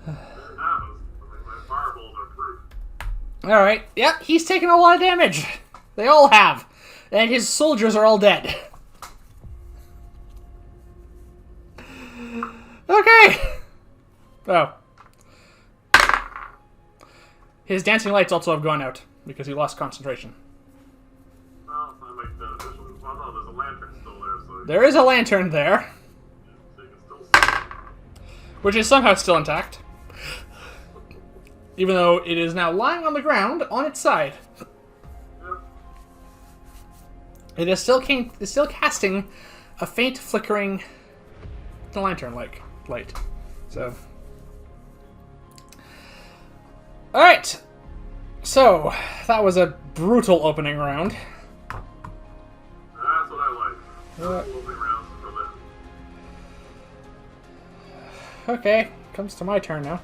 That happens. My fireballs are proof. Alright, yeah, he's taking a lot of damage. They all have. And his soldiers are all dead. Okay. Oh. His dancing lights also have gone out because he lost concentration. Well, that might be beneficial. Well, no, there's a lantern still there, so... There is a lantern there. So you can which is somehow still intact, even though it is now lying on the ground on its side. Yep. It is still casting a faint flickering lantern-like light. So, all right. So that was a brutal opening round. That's what I like. Opening rounds for that. Okay, comes to my turn now.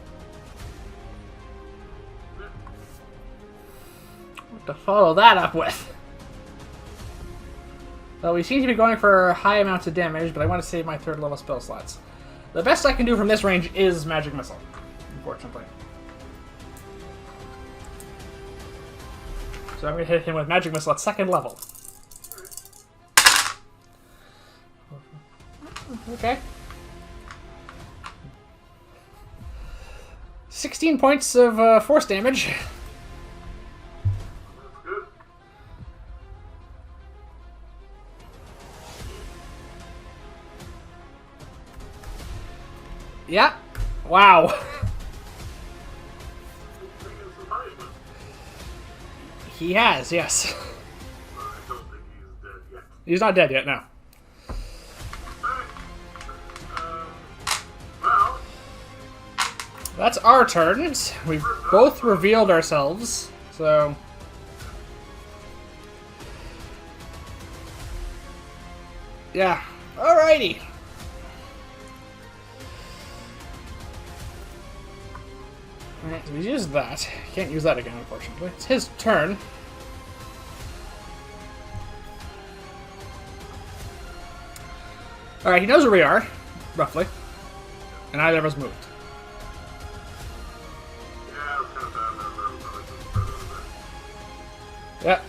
What to follow that up with? Well, we seem to be going for high amounts of damage, but I want to save my third level spell slots. The best I can do from this range is Magic Missile, unfortunately. So I'm going to hit him with Magic Missile at second level. Okay. 16 points of force damage. That's good. Yeah. Wow. Taking some punishment. He has, yes. I don't think he's dead yet. He's not dead yet, no. Alright. Well, That's our turns. We've both revealed ourselves, so... Yeah. Alrighty. Alright, so we used that. Can't use that again, unfortunately. It's his turn. Alright, he knows where we are, roughly. And neither of us moved. yeah, it's kind of bad. Probably just spread over there. Yep.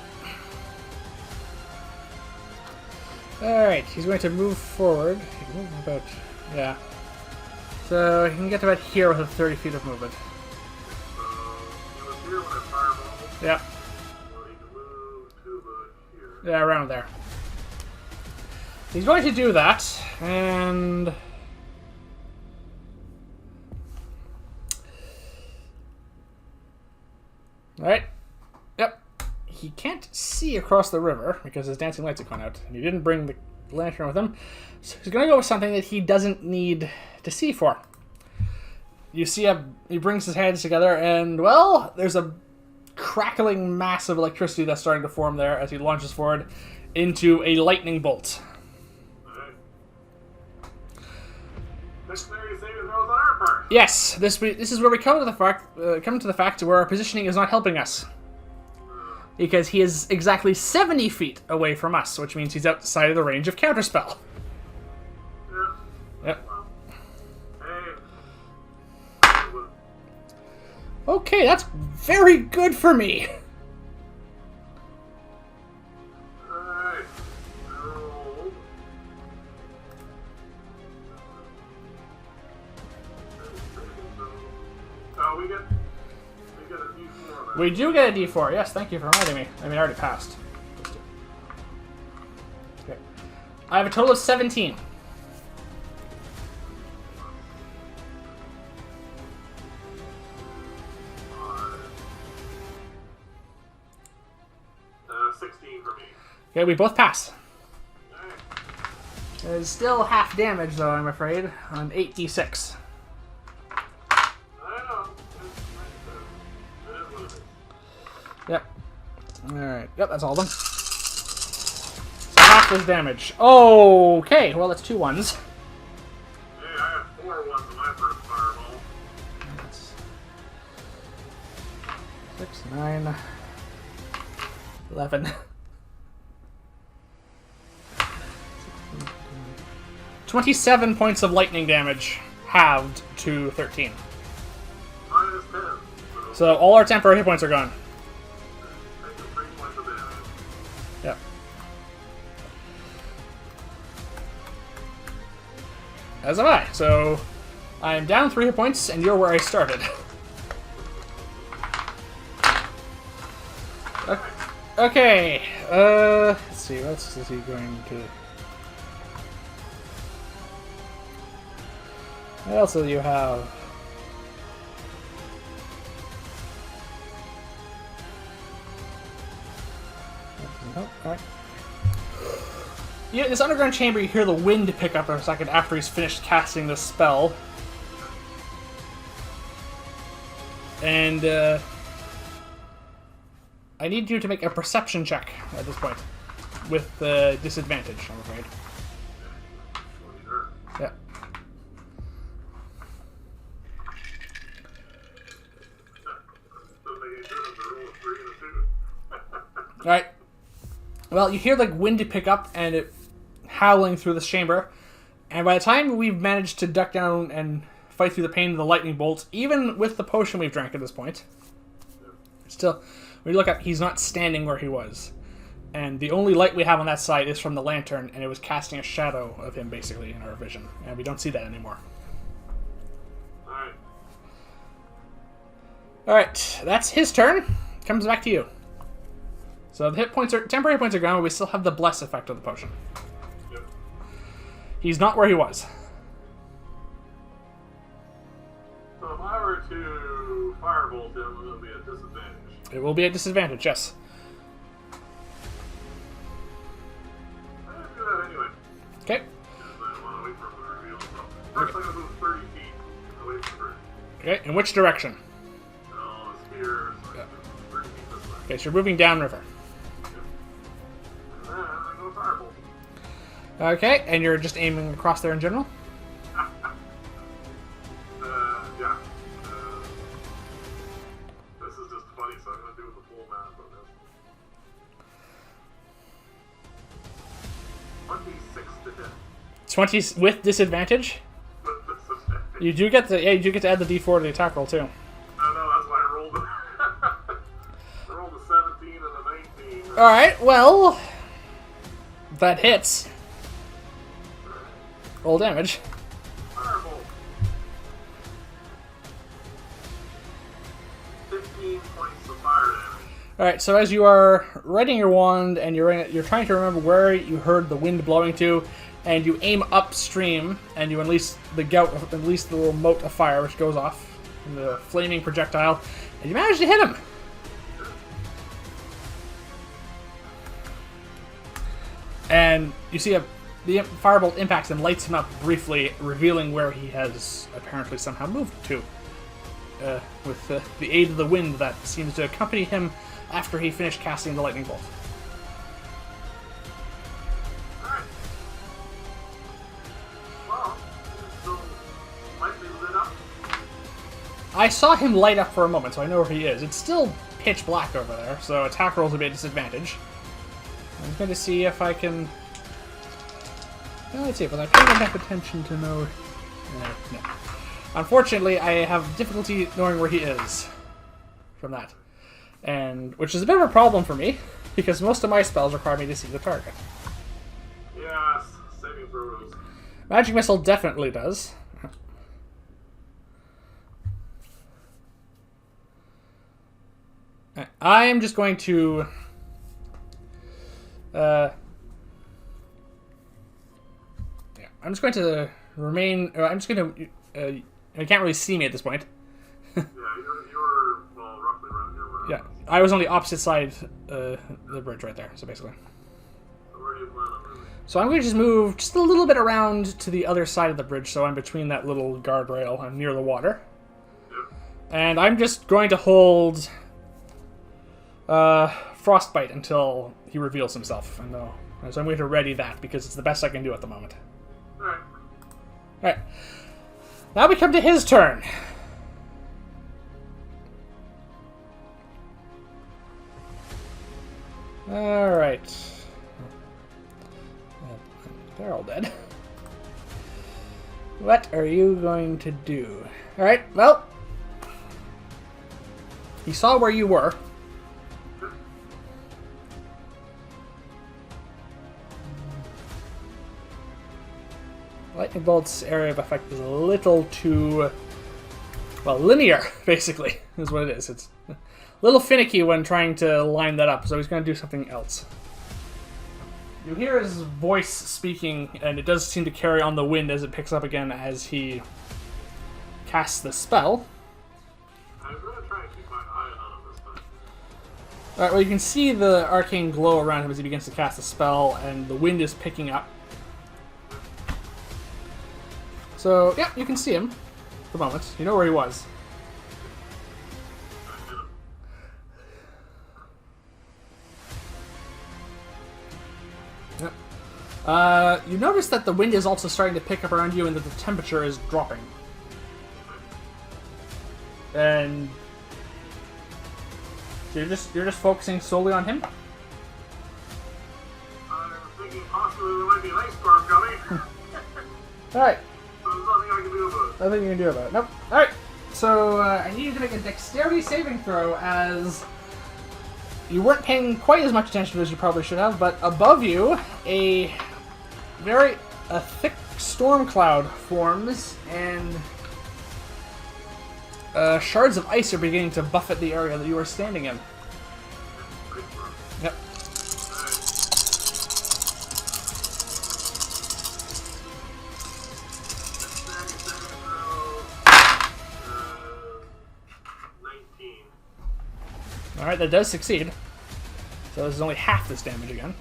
Alright, he's going to move forward. He can move about... yeah. So he can get about here with 30 feet of movement. So, he was here when I fireballed. Yep. So he can move to here. Yeah, around there. He's going to do that, and... Alright. Yep. He can't see across the river because his dancing lights have gone out, and he didn't bring the lantern with him. So he's going to go with something that he doesn't need to see for. You see he brings his hands together, and, well, there's a crackling mass of electricity that's starting to form there as he launches forward into a lightning bolt. Missionary saving throws on our part. Yes, this is where we come to the fact where our positioning is not helping us, because he is exactly 70 feet away from us, which means he's outside of the range of counterspell. Yeah. Yep. Well, hey. Okay, that's very good for me. Alright. I rolled. Oh, we get a D4 there. We do get a D4. Yes, thank you for reminding me. I mean, I already passed. Okay. I have a total of 17. Uh, 16 for me. Okay, we both pass. Alright. There's still half damage, though, I'm afraid, on 8d6. I know. It is what it is. Yep. Alright. Yep, that's all of them. So half this damage. Okay, well, that's 2 ones. Hey, I had 4 ones in my first fireball. That's 6, 9, 11. 27 points of lightning damage, halved to 13. Minus 10. So all our temporary hit points are gone. Taking 3 points of damage. Yep. As am I. So I'm down 3 hit points, and you're where I started. Okay. Let's see. What else is he going to? What else do you have? Oh, alright. Yeah, this underground chamber, you hear the wind pick up in a second after he's finished casting this spell. And, I need you to make a perception check at this point. With disadvantage, I'm afraid. Yeah. Alright. Well, you hear like wind to pick up and it howling through this chamber. And by the time we've managed to duck down and fight through the pain of the lightning bolts, even with the potion we've drank at this point, still, when you look up, he's not standing where he was. And the only light we have on that side is from the lantern, and it was casting a shadow of him, basically, in our vision. And we don't see that anymore. Alright. Alright, that's his turn. Comes back to you. So the hit points are temporary points are gone, but we still have the bless effect of the potion. Yep. He's not where he was. So if I were to firebolt him, it would be a disadvantage. It will be a disadvantage, yes. I'd do that anyway. Okay. Because I want to wait for him to reveal himself. First, I'm going to move 30 feet away from the bridge. Okay, in which direction? Oh, it's here, so I can move 30 feet this way. Okay, so you're moving downriver. And then I go firebolt. Okay, and you're just aiming across there in general? Yeah. This is just funny, so I'm going to do the full math on this. 26 to hit. 20 with disadvantage? With disadvantage. You do get to add the d4 to the attack roll too. I know, that's why I rolled it. I rolled a 17 and a 19. Alright, well, that hits. Roll damage. Firebolt. 15 points of fire damage. Alright, so as you are writing your wand and you're trying to remember where you heard the wind blowing to, and you aim upstream and you unleash the little mote of fire which goes off in the flaming projectile, and you manage to hit him. And you see the firebolt impacts and lights him up briefly, revealing where he has apparently somehow moved to. With the aid of the wind that seems to accompany him after he finished casting the lightning bolt. Alright. Well, it's still lightly lit up. I saw him light up for a moment, so I know where he is. It's still pitch black over there, so attack rolls will be a disadvantage. I'm going to see if I can... Well, let's see, but I paid enough attention to know... No. Unfortunately, I have difficulty knowing where he is from that. And which is a bit of a problem for me, because most of my spells require me to see the target. Yes, saving throws. Magic Missile definitely does. I am just going to... I'm just going to remain... I'm just going to... you can't really see me at this point. Yeah, you're well, roughly around here. Yeah, I was on the opposite side of the bridge right there, so basically. So where do you plan on moving? So I'm going to just move just a little bit around to the other side of the bridge, so I'm between that little guardrail. I'm near the water. Yep. And I'm just going to hold Frostbite until he reveals himself. And so I'm going to ready that, because it's the best I can do at the moment. Alright. Alright. Now we come to his turn. Alright. They're all dead. What are you going to do? Alright, well. He saw where you were. Lightning Bolt's area of effect is a little too, well, linear, basically, is what it is. It's a little finicky when trying to line that up, so he's going to do something else. You hear his voice speaking, and it does seem to carry on the wind as it picks up again as he casts the spell. I'm going to try and keep my eye on him this time. Alright, well, you can see the arcane glow around him as he begins to cast the spell, and the wind is picking up. So, yeah, you can see him at the moment. You know where he was. Yep. You notice that the wind is also starting to pick up around you and that the temperature is dropping. And so you're just focusing solely on him? I'm thinking possibly there might be an ice storm coming. Alright. There's nothing I can do about it. Nothing you can do about it. Nope. Alright. So I need you to make a dexterity saving throw as you weren't paying quite as much attention as you probably should have, but above you, a thick storm cloud forms, and shards of ice are beginning to buffet the area that you are standing in. Yep. 19. Alright, that does succeed. So this is only half this damage again.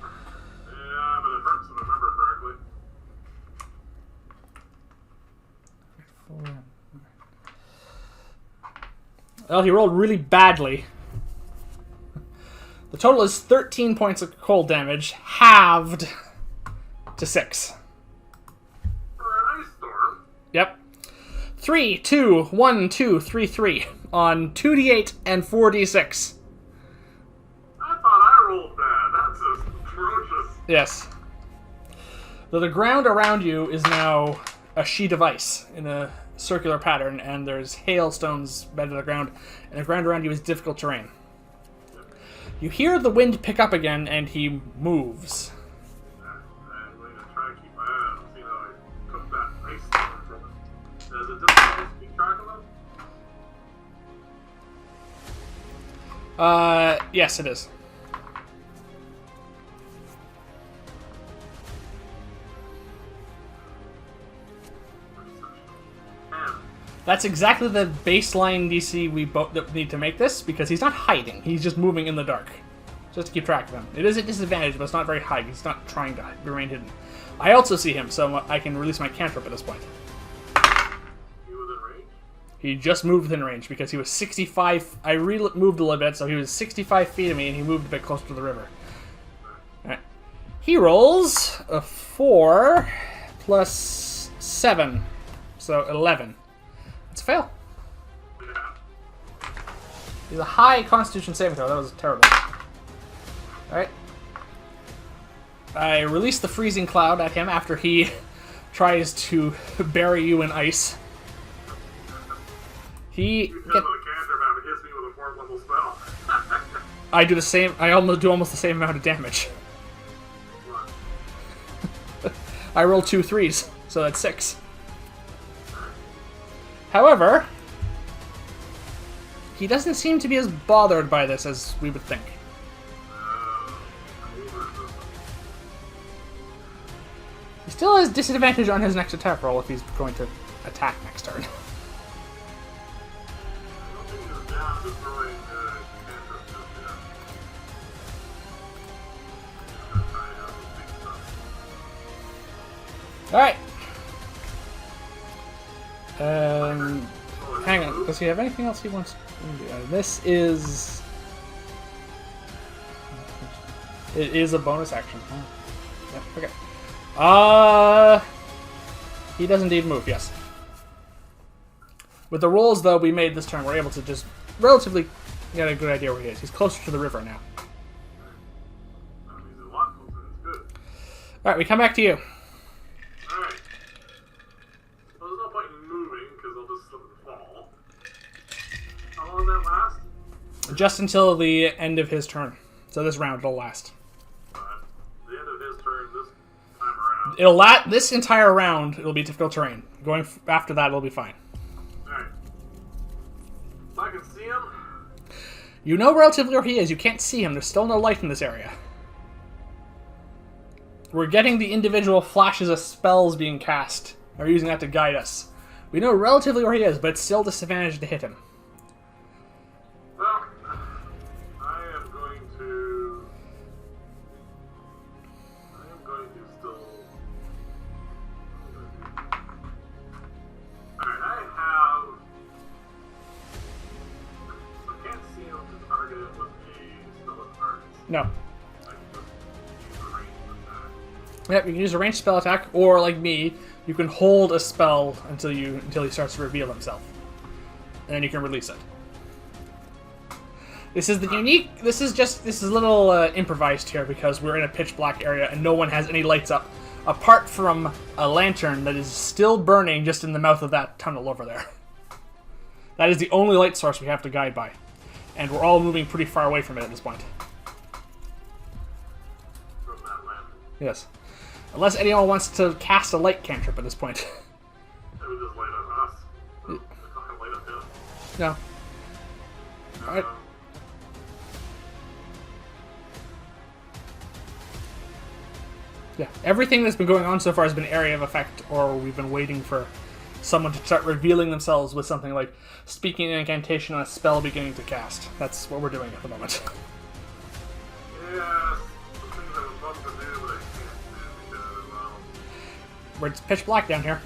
Yeah, but it hurts if I remember correctly. Well, he rolled really badly. The total is 13 points of cold damage, halved to 6. For an ice storm? Yep. 3, 2, 1, 2, 3, 3 on 2d8 and 4d6. I thought I rolled bad. That's just atrocious. Yes. So the ground around you is now a sheet of ice in a circular pattern, and there's hailstones bed to the ground, and the ground around you is difficult terrain. You hear the wind pick up again, and he moves. I'm going to try and keep my eye on him, see how I took that ice storm from him. Is it difficult to keep track of him? Yes, it is. That's exactly the baseline DC we both need to make this, because he's not hiding. He's just moving in the dark. Just to keep track of him. It is a disadvantage, but it's not very high. He's not trying to remain hidden. I also see him, so I can release my cantrip at this point. He was in range? He just moved within range, because he was 65... I moved a little bit, so he was 65 feet of me, and he moved a bit closer to the river. Alright. He rolls a 4 plus 7, so 11. It's a fail. Yeah. He's a high Constitution saving throw. That was terrible. Alright. I release the freezing cloud at him after he tries to bury you in ice. You tell the cantrip how it hits me with a 4th level spell. I do the same. I do almost the same amount of damage. What? I roll 2 3s, so that's 6. However, he doesn't seem to be as bothered by this as we would think. He still has disadvantage on his next attack roll if he's going to attack next turn. I don't think he was down to throwing cantrips just yet. He's gonna try out the big stuff. Alright. Hang on. Does he have anything else he wants to do? This is... It is a bonus action. Huh? Yeah, okay. He does indeed move, yes. With the rolls, though, we made this turn, we're able to just relatively get a good idea where he is. He's closer to the river now. He's a lot closer. That's good. Alright, we come back to you. Alright. Well, there's no point in moving, because I'll just slip and fall. How long does that last? Just until the end of his turn. So this round will last. The end of his turn this time around. This entire round, it'll be difficult terrain. Going after that, it'll be fine. Alright. So I can see him. You know relatively where he is. You can't see him. There's still no light in this area. We're getting the individual flashes of spells being cast. We're using that to guide us. We know relatively where he is, but it's still disadvantage to hit him. Well, I am going to still... Alright, I can't see him to target it with a spell of targets. No. I can just use a ranged attack. Yep, you can use a ranged spell attack, or like me, you can hold a spell until he starts to reveal himself. And then you can release it. This is the unique... This is a little improvised here because we're in a pitch black area and no one has any lights up apart from a lantern that is still burning just in the mouth of that tunnel over there. That is the only light source we have to guide by. And we're all moving pretty far away from it at this point. From that lantern. Yes. Unless anyone wants to cast a light cantrip at this point. It would just light up us. It's not gonna light up him. No. Alright. Yeah, everything that's been going on so far has been area of effect, or we've been waiting for someone to start revealing themselves with something like speaking an incantation on a spell beginning to cast. That's what we're doing at the moment. Yeah, some things I would love to do, but I can't do because, well... It's pitch black down here.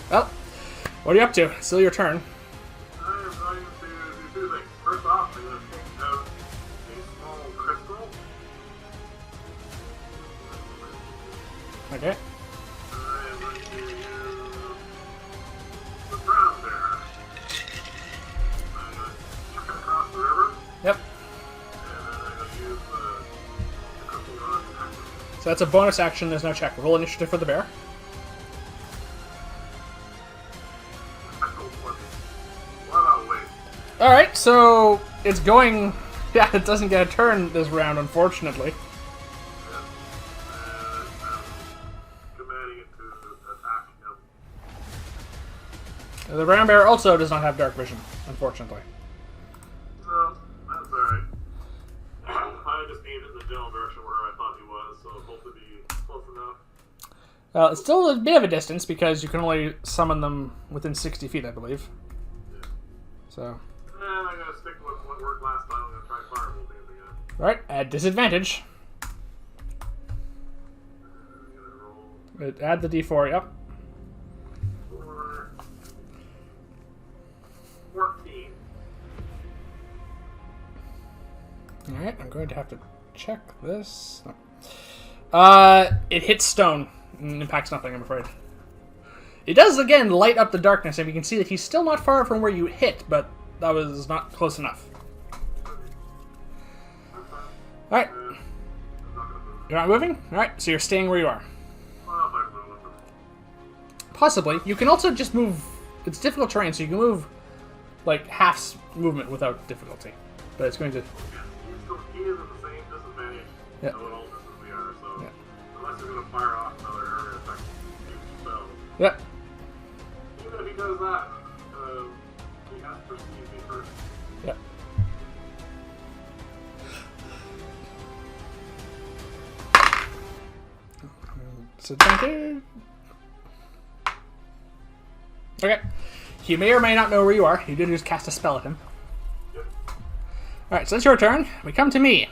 Well, what are you up to? Still your turn. I am going to do two things. First off, I'm going to take out a small crystal. Okay. I am going to use the brown bear. I'm going to chuck it across the river, Yep. and then I'm going to use the crystal rod to activate. So that's a bonus action. There's no check. Roll initiative for the bear. Alright, so it's going... Yeah, it doesn't get a turn this round, unfortunately. Commanding it to attack him. The brown bear also does not have dark vision, unfortunately. No, that's alright. I just aimed it in the general direction where I thought he was, so hopefully be close enough. It's still a bit of a distance because you can only summon them within 60 feet, I believe. Yeah. So... And I'm gonna stick with what worked last time. I'm gonna try firebolt things again. Alright, at disadvantage. I'm gonna roll Add the d4, yep. 14. Alright, I'm going to have to check this. No. It hits stone. And impacts nothing, I'm afraid. It does, again, light up the darkness, and you can see that he's still not far from where you hit, but that was not close enough. Alright. I'm not gonna move. You're not moving? Alright, so you're staying where you are. Well, if I move with him. Possibly. You can also just move... It's difficult terrain, so you can move, like, half movement without difficulty. But it's going to... Yeah, he is at the same disadvantage. Yeah. At all distance we are, so Yeah. unless you're gonna fire off another area effect huge spell. Yep. Even if he does that, he has to perceive me first. Yep. Disadvantage. Okay. He may or may not know where you are. You did just cast a spell at him. Yep. Alright, so it's your turn. We come to me.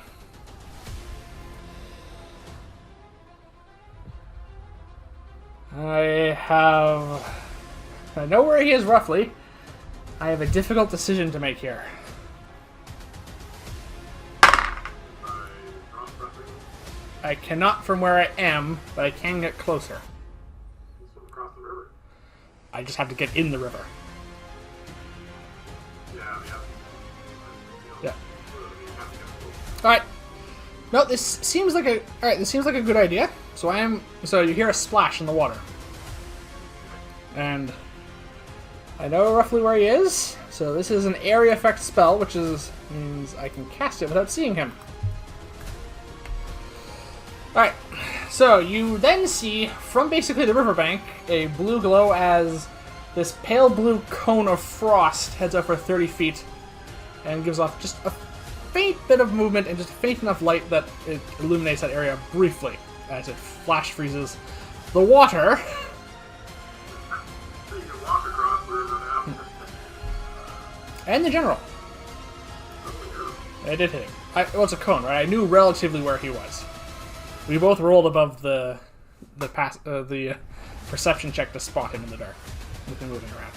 I know where he is roughly. I have a difficult decision to make here. I cannot from where I am, but I can get closer. Let's swim across the river. I just have to get in the river. Yeah. Yeah. Alright. No, this seems like a good idea. So you hear a splash in the water. And I know roughly where he is. So this is an area effect spell, which means I can cast it without seeing him. Alright. So you then see from basically the riverbank a blue glow as this pale blue cone of frost heads up for 30 feet and gives off just a faint bit of movement and just faint enough light that it illuminates that area briefly as it flash freezes the water And the general. I did hit him. Well, it's a cone, right? I knew relatively where he was. We both rolled above the perception check to spot him in the dark with him moving around.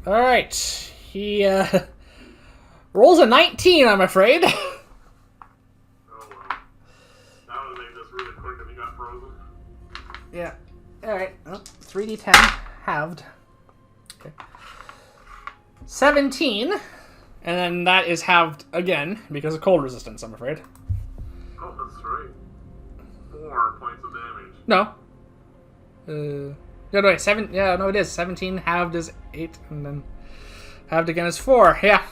All right, he rolls a 19. I'm afraid. Oh well. That would have made this really quick if he got frozen. Yeah. All right. Oh, 3d10 halved. Okay. 17, and then that is halved again because of cold resistance, I'm afraid. Oh, that's right. 4 points of damage. No. No, wait, 7. Yeah, no, it is 17. Halved is 8, and then halved again is 4. Yeah.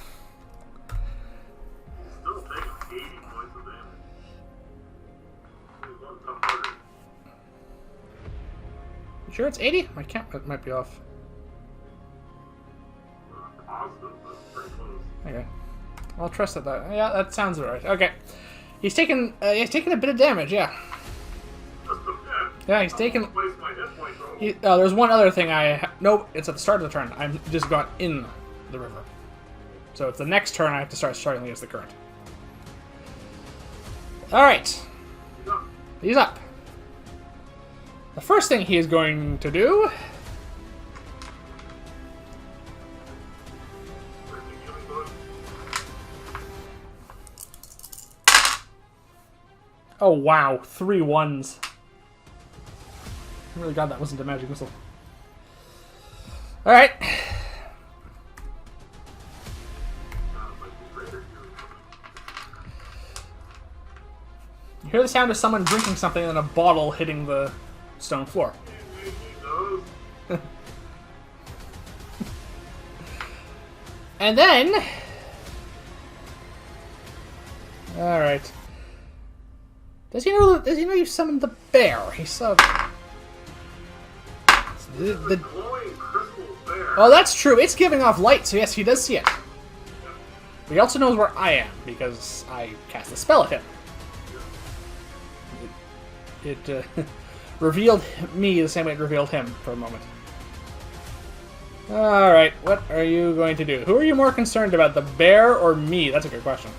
Still taking 80 points of damage. He's one tough target. You sure it's 80? My count might be off. Positive, that's pretty close. Okay. I'll trust that. Yeah, that sounds right. Okay. He's taken a bit of damage, yeah. Yeah, he's taken... there's one other thing nope, it's at the start of the turn. I'm just got in the river. So it's the next turn I have to start struggling against the current. Alright. He's up. The first thing he is going to do... Oh wow, 3 1s. I'm really glad that wasn't a magic missile. Alright. You hear the sound of someone drinking something and a bottle hitting the stone floor. And then... Alright. Does he know you summoned the bear? He saw... Oh, that's true. It's giving off light, so yes, he does see it. But he also knows where I am, because I cast a spell at him. It revealed me the same way it revealed him for a moment. Alright, what are you going to do? Who are you more concerned about, the bear or me? That's a good question.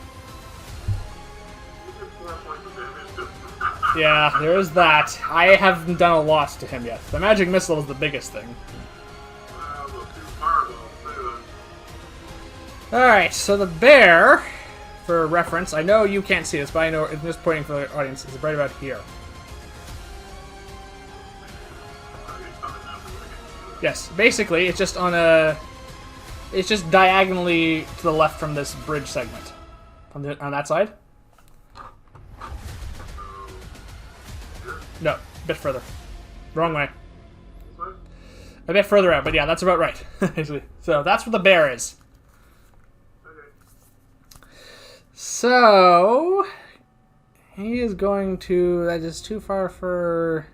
Yeah, there is that. I haven't done a lot to him yet. The magic missile was the biggest thing. Alright, so the bear, for reference, I know you can't see this, but I know I'm just pointing for the audience, is right about here. Yes, basically, it's just on a... It's just diagonally to the left from this bridge segment. On that side? No, a bit further. Wrong way. A bit further out, but yeah, that's about right. So that's what the bear is. So he is going to... That is too far for...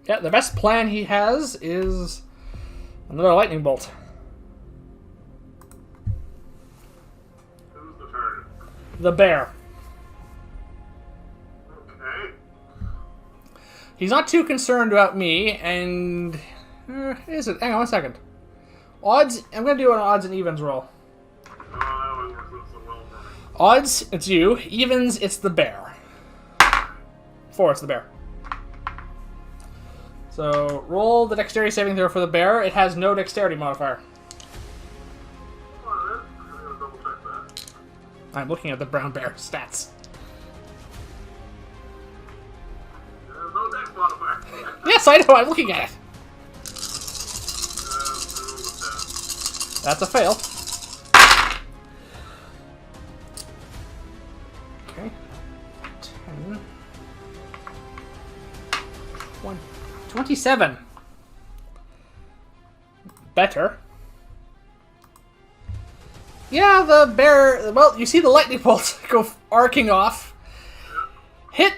Yeah, the best plan he has is another lightning bolt. Who's the target? The bear. Okay. He's not too concerned about me, and... is it? Hang on one second. Odds... I'm going to do an odds and evens roll. Oh, that always works out so well for me. Odds, it's you. Evens, it's the bear. 4, it's the bear. So, roll the dexterity saving throw for the bear. It has no dexterity modifier. Alright, I'm gonna double check that. I'm looking at the brown bear stats. There's no dex modifier. Yes, I know, I'm looking at it. That's a fail. Okay. 10. 27. Better. Yeah, the bear... Well, you see the lightning bolt go arcing off. Hit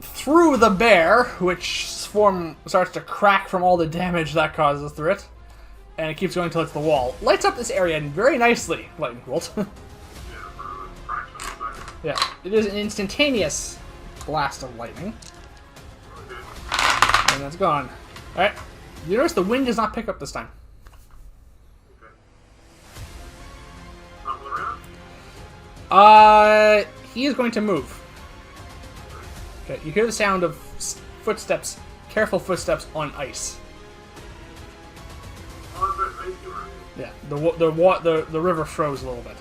through the bear, which starts to crack from all the damage that causes through it. And it keeps going until it's the wall. Lights up this area very nicely, lightning bolt. Yeah, it is an instantaneous blast of lightning. Okay. And that's gone. Alright. You notice the wind does not pick up this time. Okay. Not going around? He is going to move. Okay, you hear the sound of footsteps, careful footsteps on ice. Oh, that's ice around. Yeah, the river froze a little bit.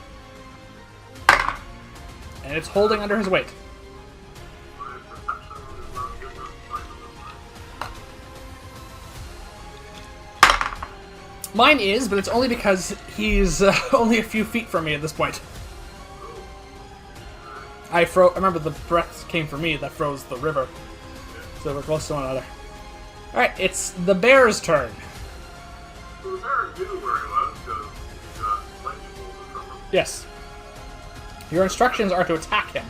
And it's holding under his weight. My perception is not good enough to find this. Mine is, but it's only because he's only a few feet from me at this point. I remember the breath came from me that froze the river. So we're close to one another. Alright, it's the bear's turn. So the bear knew where he was because he got lightning bolted from him. Yes. Your instructions are to attack him.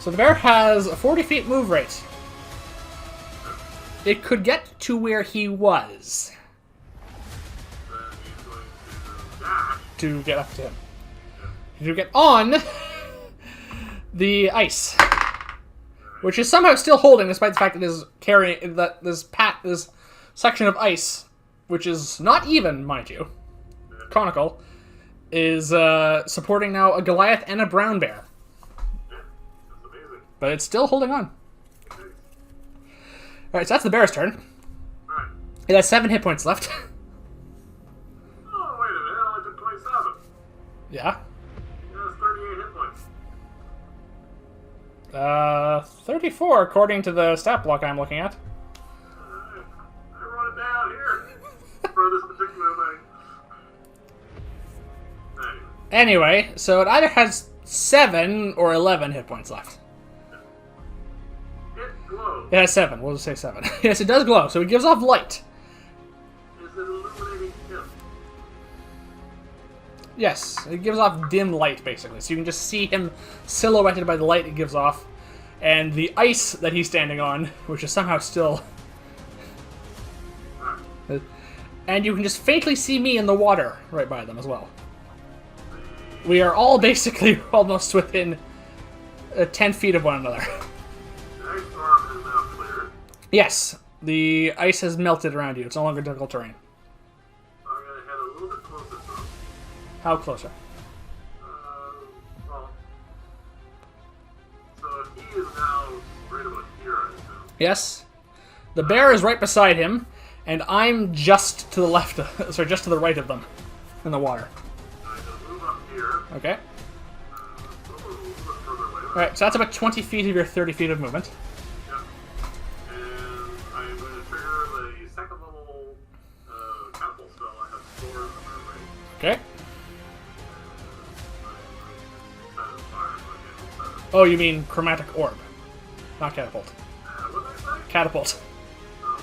So the bear has a 40 feet move rate. It could get to where he was Then he's going to dash. to get up to him. To get on the ice, which is somehow still holding, despite the fact that it is carrying that this section of ice, which is not even, mind you, conical, is supporting now a Goliath and a brown bear. Yeah, that's amazing. But it's still holding on. Okay. Alright, so that's the bear's turn. Alright. It has 7 hit points left. Oh, wait a minute. I only took 27. Yeah. It has 38 hit points. 34 according to the stat block I'm looking at. I wrote it down here for this particular thing. Anyway, so it either has 7 or 11 hit points left. It glows. It has 7. We'll just say 7. Yes, it does glow, so it gives off light. Is it illuminating him? Yes, it gives off dim light, basically. So you can just see him silhouetted by the light it gives off. And the ice that he's standing on, which is somehow still... And you can just faintly see me in the water right by them as well. We are all basically almost within 10 feet of one another. The ice storm is now cleared. Yes, the ice has melted around you. It's no longer difficult terrain. I'm going to head a little bit closer to him. How closer? Well, so he is now right about here, I assume. Yes. The bear is right beside him, and I'm just to the left, sorry, just to the right of them in the water. I'm going to move up here. Okay. A little bit further away. Alright, so that's about 20 feet of your 30 feet of movement. Yep. And I'm going to trigger the second level catapult spell I have stored in my range. Okay. Fire, so I can't Oh, you mean chromatic orb. Not catapult. what did I say? Catapult. Oh,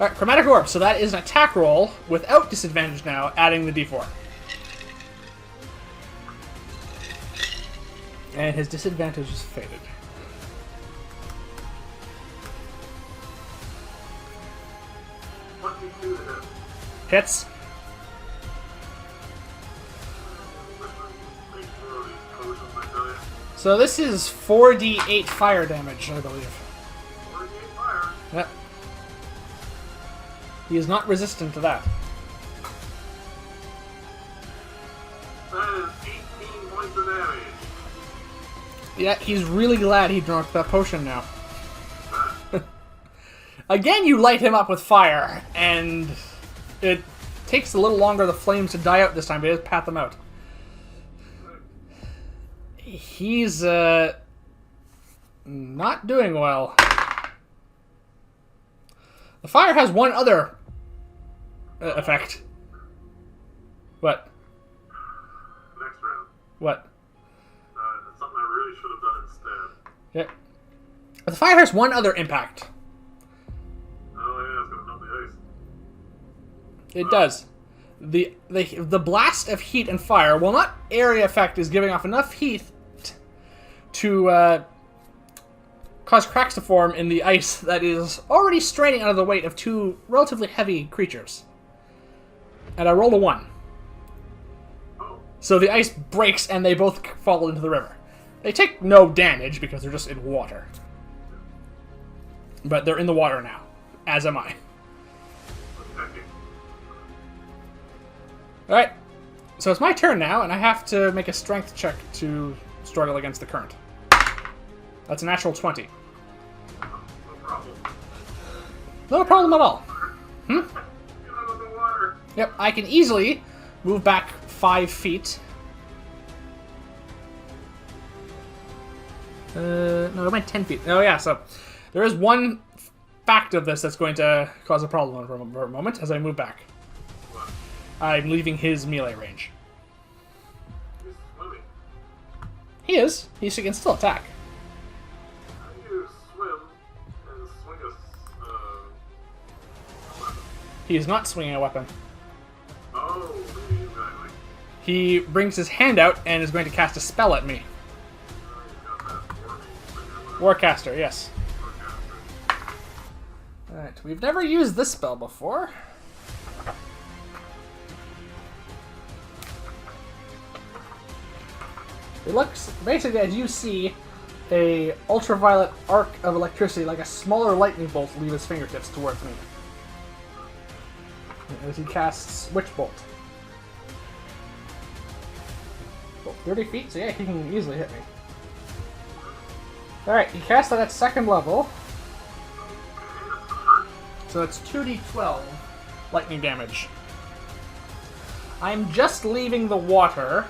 Alright, chromatic orb. So that is an attack roll without disadvantage now, adding the d4. And his disadvantage is faded. what did you do to him? Hits. Make more of these potions, I tell you. So this is 4d8 fire damage, I believe. 48 fire. Yep. He is not resistant to that. That is 18 points of damage. Yeah, he's really glad he drank that potion now. Again, you light him up with fire, and it takes a little longer the flames to die out this time, but it does pat them out. He's, not doing well. The fire has one other effect. What? Next round. What? That's something I really should have done instead. Yeah. The fire has one other impact. Oh yeah, it's gonna melt the ice. It does. The blast of heat and fire, while not area effect, is giving off enough heat to cause cracks to form in the ice that is already straining under the weight of two relatively heavy creatures. And I rolled a 1. Oh, So the ice breaks and they both fall into the river. They take no damage because they're just in water. But they're in the water now, as am I. Okay. Alright, so it's my turn now, and I have to make a strength check to struggle against the current. That's a natural 20. No problem. No problem at all. Get out of the water. Yep, I can easily move back 5 feet. No, I went 10 feet. Oh yeah, so there is one fact of this that's going to cause a problem for a moment as I move back. What? I'm leaving his melee range. He's swimming. He is. He can still attack. How do you swim and swing a weapon? He is not swinging a weapon. Oh, exactly. He brings his hand out and is going to cast a spell at me. Oh, you got that for me. Warcaster, yes. Warcaster. Alright, we've never used this spell before. It looks, basically, as you see, a ultraviolet arc of electricity, like a smaller lightning bolt, leave his fingertips towards me. As he casts Witch Bolt. Oh, 30 feet, so yeah, he can easily hit me. Alright, he cast that at 2nd level. So it's 2d12 lightning damage. I'm just leaving the water.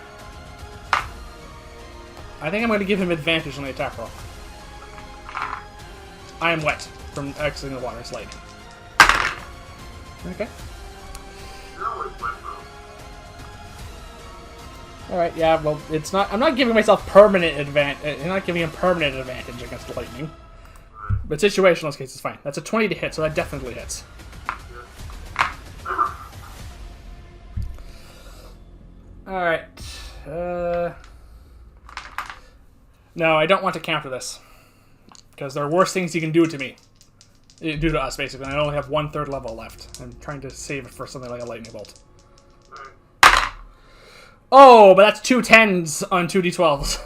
I think I'm going to give him advantage on the attack roll. I am wet from exiting the water. It's lightning. Okay. You're always wet, though. Alright, yeah, well, it's not... I'm not giving myself permanent advantage. I'm not giving him permanent advantage against lightning. But situational in this case is fine. That's a 20 to hit, so that definitely hits. Alright. No, I don't want to counter this. Because there are worse things you can do to me. Do to us, basically. I only have 1/3 level left. I'm trying to save it for something like a lightning bolt. Oh, but that's 2 10s on 2d12s.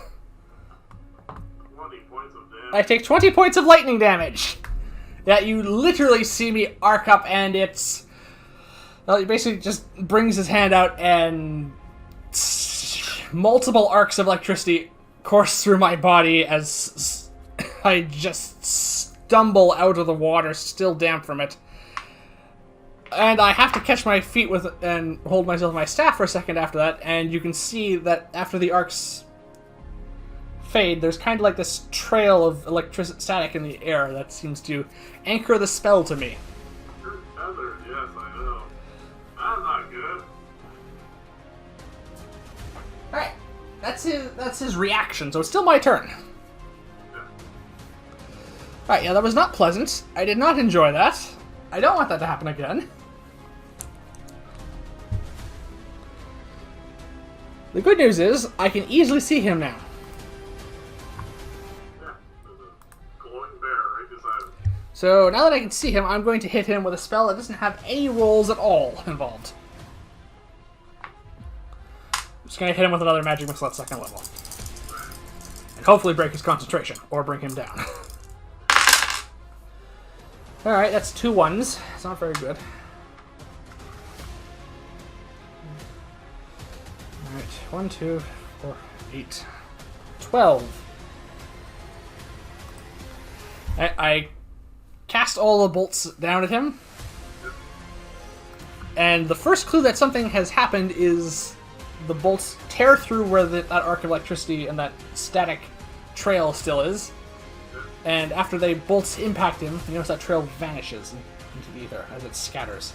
20 points of damage. I take 20 points of lightning damage. Yeah, you literally see me arc up, and it's... Well, he basically just brings his hand out, and multiple arcs of electricity course through my body as I just stumble out of the water, still damp from it. And I have to catch my feet with and hold myself with my staff for a second after that, and you can see that after the arcs fade, there's kind of like this trail of electric static in the air that seems to anchor the spell to me. You're tethered, yes, I know. I'm not good. Alright, that's his reaction, so it's still my turn. Yeah. Alright, yeah, that was not pleasant. I did not enjoy that. I don't want that to happen again. The good news is, I can easily see him now. Yeah, there's a glowing bear right beside him. So now that I can see him, I'm going to hit him with a spell that doesn't have any rolls at all involved. I'm just going to hit him with another magic missile at 2nd level. And hopefully break his concentration, or bring him down. Alright, that's 2 1s. It's not very good. Alright, 1, 2, 4, 8, 12. I cast all the bolts down at him. And the first clue that something has happened is the bolts tear through where that arc of electricity and that static trail still is. And after the bolts impact him, you notice that trail vanishes into the ether as it scatters.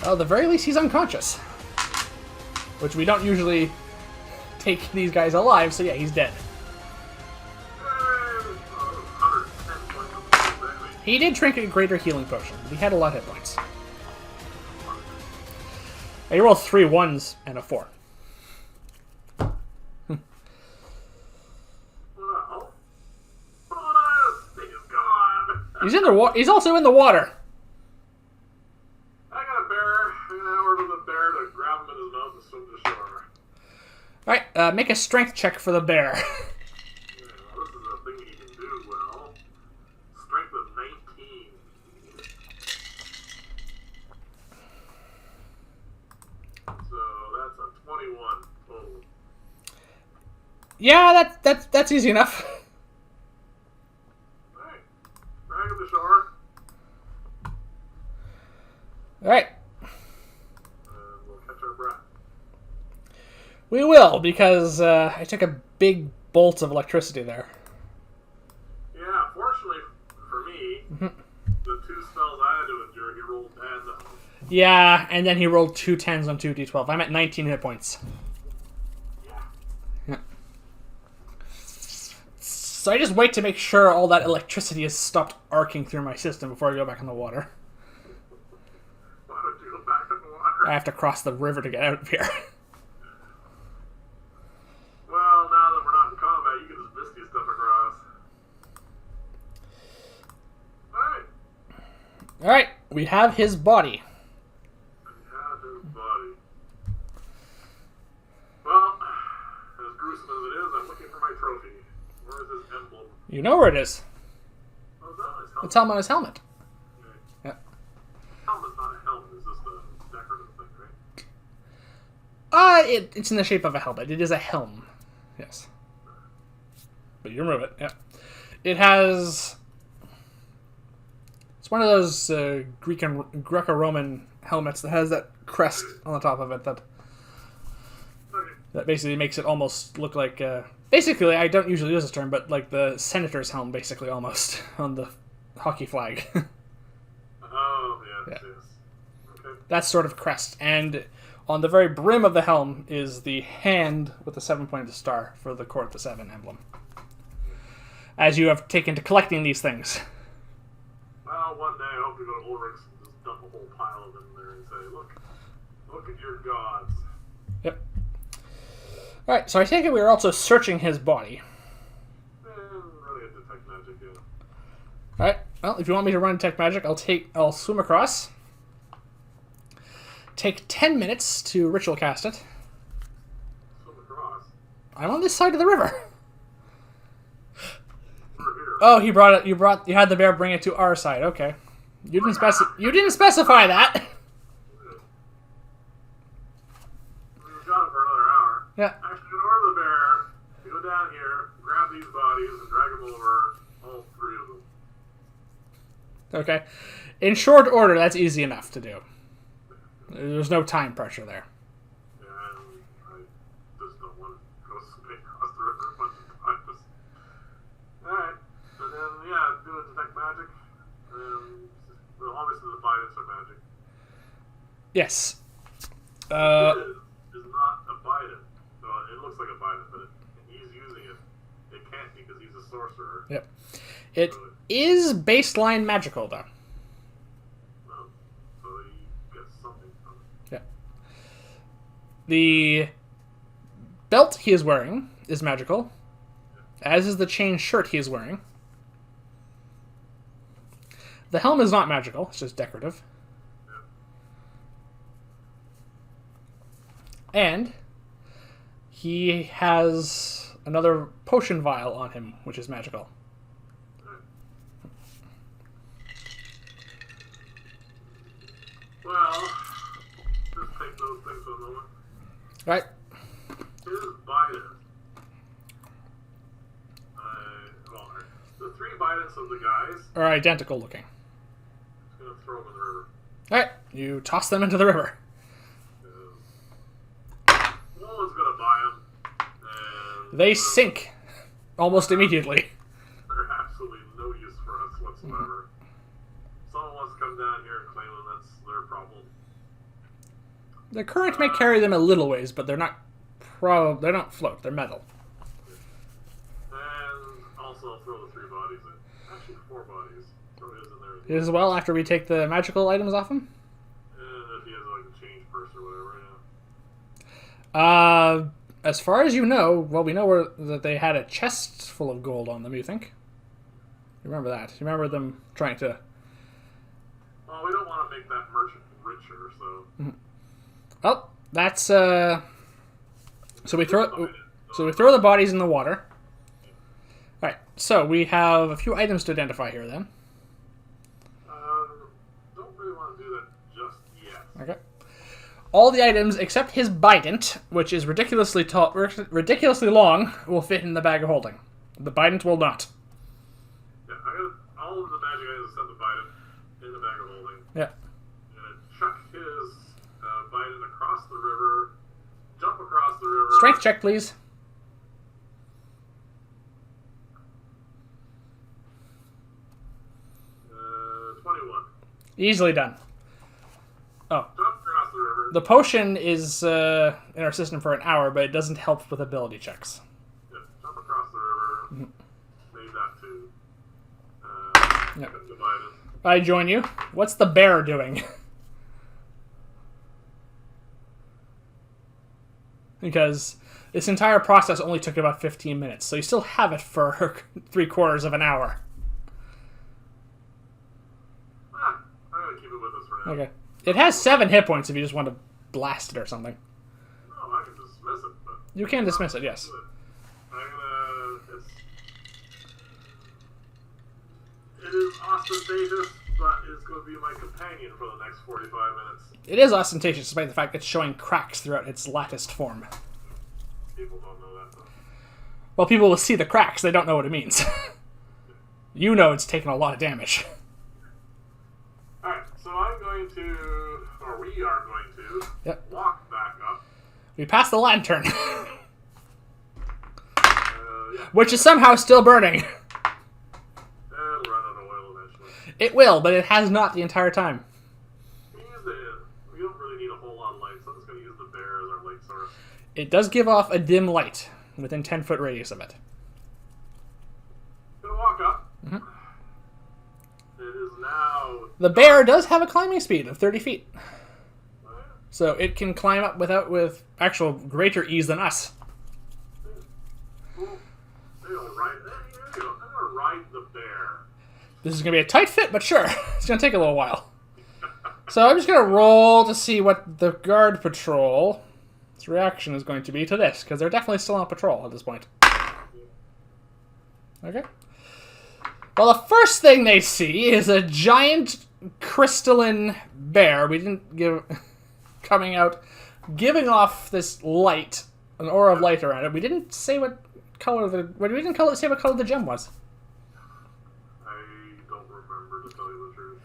Well, at the very least, he's unconscious. Which we don't usually take these guys alive, so yeah, he's dead. He did drink a greater healing potion, but he had a lot of hit points. He rolled 3 1s and a 4. He's in the water. He's also in the water. I got a bear. I'm gonna order the bear to grab him in his mouth and swim to shore. Alright, make a strength check for the bear. Yeah, well, this is a thing he can do well. Strength of 19. So that's a 21 total. Yeah, that's easy enough. Alright. Drag him to shore. Alright. We'll catch our breath. We will, because I took a big bolt of electricity there. Yeah, fortunately for me, the 2 spells I had to endure, he rolled 10 of them. Yeah, and then he rolled 2 10s on 2d12. I'm at 19 hit points. Yeah. So I just wait to make sure all that electricity has stopped arcing through my system before I go back in the water. Why don't you go back in the water? I have to cross the river to get out of here. Well, now that we're not in combat, you can just misty stuff across. Alright. Alright, we have his body. We have his body. Well, as gruesome as it is, I'm looking for my trophy. Where is his emblem? You know where it is. Oh, is that on his helmet? It's on his helmet. Okay. Yeah. Helmet's not a helmet, it's just a decorative thing, right? It's in the shape of a helmet. It is a helm. Yes. But you remove it, yeah. It has... It's one of those Greco-Roman helmets that has that crest on the top of it that Okay. basically makes it almost look like... basically, I don't usually use this term, but like the senator's helm, basically, almost, on the hockey flag. Oh, yes, Yeah. yes. Okay. That sort of crest. And on the very brim of the helm is the hand with the 7-pointed star for the Court of the Seven emblem. As you have taken to collecting these things. Well, one day I hope to go to Ulrich's and just dump a whole pile of them there and say, look at your gods. Yep. Alright, so I take it we are also searching his body. Really a detect magic, yeah. Alright, well, if you want me to run detect magic, I'll swim across. Take 10 minutes to ritual cast it. Swim across. I'm on this side of the river. We're here. Oh, you had the bear bring it to our side. Okay. You didn't specify that. We've got him for another hour. Yeah. Actually, ignore the bear. You go down here, grab these bodies, and drag them over. All 3 of them. Okay. In short order, that's easy enough to do. There's no time pressure there. Yeah, and I just don't want to go swimming across the river a bunch of times. Alright, and then, yeah, do a detect magic. And, well, obviously the bidents are magic. Yes. Is not a bident. Well, it looks like a bident, but he's using it. It can't be because he's a sorcerer. Yep. It is baseline magical, though. Well, so he gets something from it. Yeah. The belt he is wearing is magical, as is the chain shirt he is wearing. The helm is not magical, it's just decorative. And he has another potion vial on him, which is magical. Well, just take those things for a moment. Right? His bident. Well, the 3 bidents of the guys. Are identical looking. Just gonna throw them in the river. Alright, you toss them into the river. No one's gonna buy them. And They sink almost immediately. they're absolutely no use for us whatsoever. Someone wants to come down here and claim them, that's their problem. The current may carry them a little ways, but they're not they don't float, they're metal. And also throw the 3 bodies in. Actually 4 bodies. Throw his in there As well after we take the magical items off him? And if he has like a change purse or whatever, yeah. As far as you know, well, we know that they had a chest full of gold on them, you think? You remember that? You remember them trying to... Well, we don't want to make that merchant richer, so... Well, that's, So we throw the bodies in the water. All right. So we have a few items to identify here then. Don't really want to do that just yet. Okay. All the items except his bident, which is ridiculously long, will fit in the bag of holding. The bident will not. Yeah, I got all of the magic items except the bident in the bag of holding. Yeah. Chuck his bident across the river, jump across the river. Strength check, please. 21. Easily done. Oh. Jump across the river. The potion is in our system for an hour, but it doesn't help with ability checks. Yeah, jump across the river. Made that too. Yep. The bident. I join you. What's the bear doing? Because this entire process only took about 15 minutes, so you still have it for 3/4 of an hour. I'm going to keep it with us for now. Okay. It has 7 hit points if you just want to blast it or something. No, I can dismiss it, but... You can dismiss it, yes. It is ostentatious, but it's going to be my companion for the next 45 minutes. It is ostentatious, despite the fact that it's showing cracks throughout its latticed form. People don't know that, though. Well, people will see the cracks, they don't know what it means. You know it's taken a lot of damage. Alright, so I'm going to, or we are going to, walk back up. We passed the lantern. Yeah. Which is somehow still burning. It'll run out of oil eventually. It will, but it has not the entire time. We don't really need a whole lot of light, so I'm just going to use the bear as our light source. It does give off a dim light within 10-foot radius of it. Gonna walk up. It is now... The bear does have a climbing speed of 30 feet. So it can climb up with actual greater ease than us. There you go. I'm gonna ride the bear. This is going to be a tight fit, but sure. It's going to take a little while. So I'm just going to roll to see what the guard patrol's reaction is going to be to this, because they're definitely still on patrol at this point. Okay. Well, the first thing they see is a giant crystalline bear. We didn't give... coming out, giving off this light, an aura of light around it. We didn't say what color say what color the gem was. I don't remember, to tell you the truth.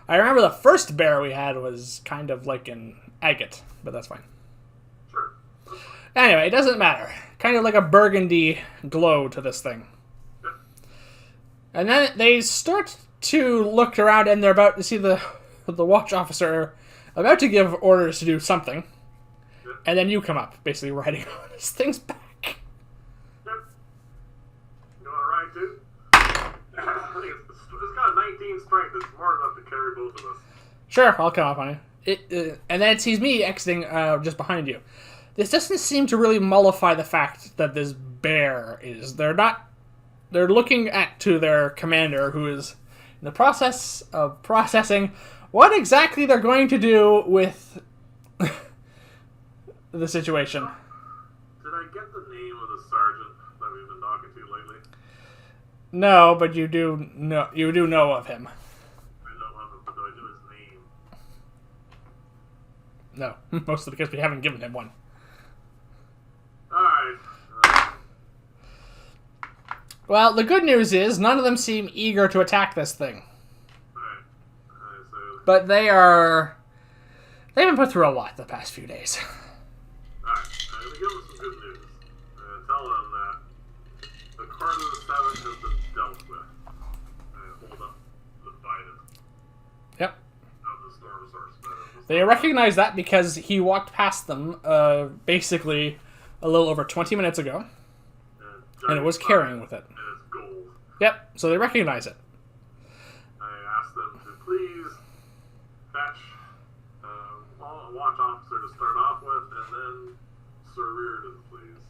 I remember the first bear we had was kind of like an agate, but that's fine. Sure. Anyway, it doesn't matter. Kind of like a burgundy glow to this thing. Yep. And then they start to look around, and they're about to see the watch officer about to give orders to do something. Yep. And then you come up, basically riding on this thing's back. Yep. You want to ride too? I think it's got a 19 strength. It's smart enough to carry both of us. Sure, I'll come up on you. And then it sees me exiting just behind you. This doesn't seem to really mollify the fact that this bear is... They're looking to their commander, who is in the process of processing what exactly they're going to do with the situation. Did I get the name of the sergeant that we've been talking to lately? No, but you do know of him. I know of him, but do I know his name? No, mostly because we haven't given him one. Alright. Well, the good news is none of them seem eager to attack this thing. But they've been put through a lot the past few days. Alright, I'm going to give them some good news. I'm going to tell them that the Court of the Seven has been dealt with. And hold up the Biden. Yep. Of the Storm Source. They recognize that because he walked past them basically a little over 20 minutes ago. And it was carrying with it. And it's gold. Yep, so they recognize it. I asked them to please fetch a watch officer to start off with, and then Sir Reardon, please.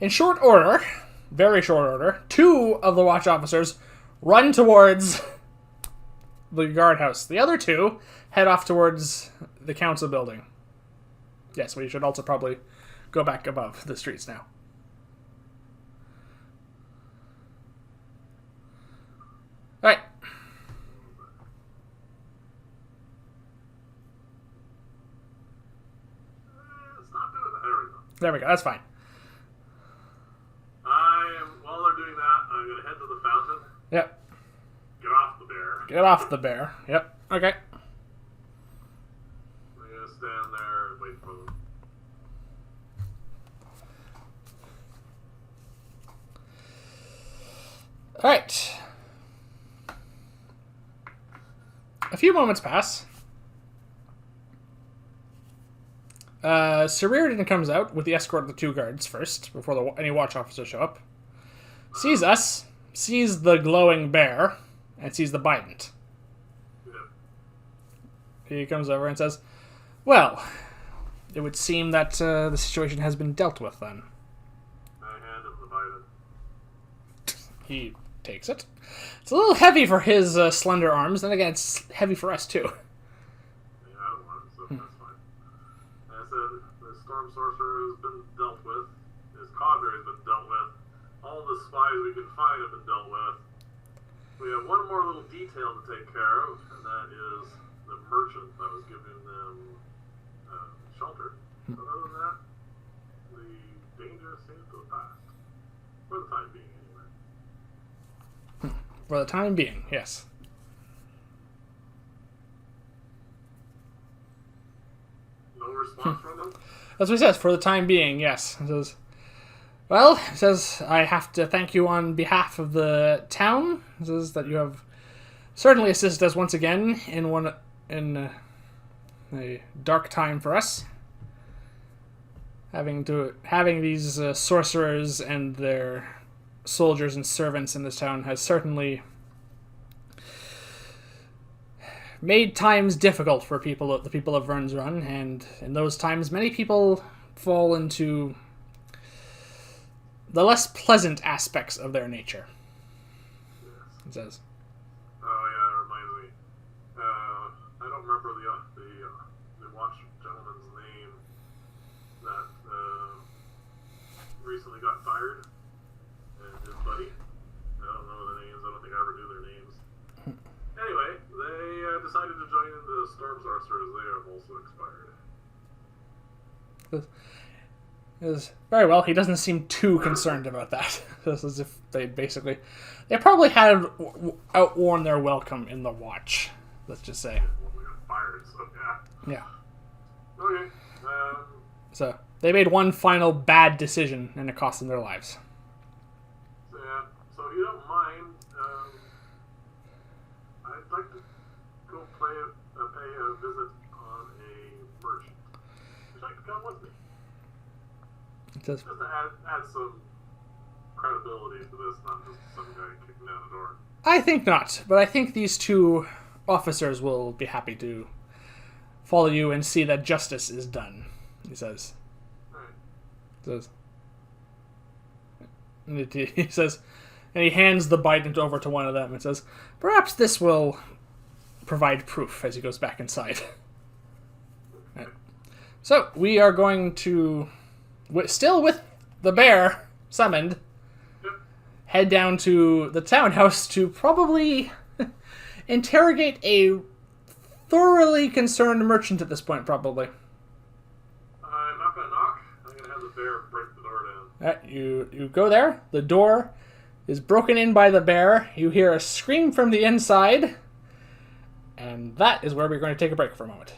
In short order, very short order, 2 of the watch officers run towards the guardhouse. The other 2 head off towards the council building. Yes, we should also probably go back above the streets now. Alright. It's not doing that. There we go. There we go. That's fine. While they're doing that, I'm going to head to the fountain. Yep. Get off the bear. Get off the bear. Yep. Okay. I'm going to stand there and wait for them. Alright. A few moments pass. Sir Reardon comes out with the escort of the 2 guards first, before any watch officers show up. Sees us, sees the glowing bear, and sees the Bident. Yeah. He comes over and says, well, it would seem that the situation has been dealt with then. I hand him the Bident. He takes it. It's a little heavy for his slender arms, and again, it's heavy for us too. Yeah, I don't want it, so that's fine. I said, the storm sorcerer has been dealt with. His cadre has been dealt with. All the spies we can find have been dealt with. We have one more little detail to take care of, and that is the merchant that was giving them shelter. But other than that, the danger seems to have passed. For the time being, anyway. For the time being, yes. No response from them? That's what he says, for the time being, yes. He says, well, he says, I have to thank you on behalf of the town. He says that you have certainly assisted us once again in a dark time for us. Having these sorcerers and their soldiers and servants in this town has certainly made times difficult for the people of Vern's Run, and in those times many people fall into the less pleasant aspects of their nature. Yes. It says. Oh yeah, it reminds me. I don't remember the watch gentleman's name that recently got fired, and his buddy. I don't know the names. I don't think I ever knew their names. Anyway, they decided to join in the storm sorcerers. They have also expired. Is very well. He doesn't seem too concerned about that. It's as if they probably had outworn their welcome in the watch. Let's just say. Well, we got fired, so yeah. Yeah. Okay. So they made one final bad decision, and it cost them their lives. So yeah. So if you don't mind, I'd like to go pay a visit on a merchant. Would you like to come with me? It says, Just to add some credibility to this, not just some guy kicking down the door. I think not, but I think these 2 officers will be happy to follow you and see that justice is done, he says. Alright. He says, and he hands the Bident over to one of them and says, perhaps this will provide proof, as he goes back inside. Right. So, we are going to, still with the bear summoned, head down to the townhouse to probably interrogate a thoroughly concerned merchant at this point, probably. I'm not gonna knock. I'm gonna have the bear break the door down. Right, you go there. The door is broken in by the bear. You hear a scream from the inside. And that is where we're going to take a break for a moment.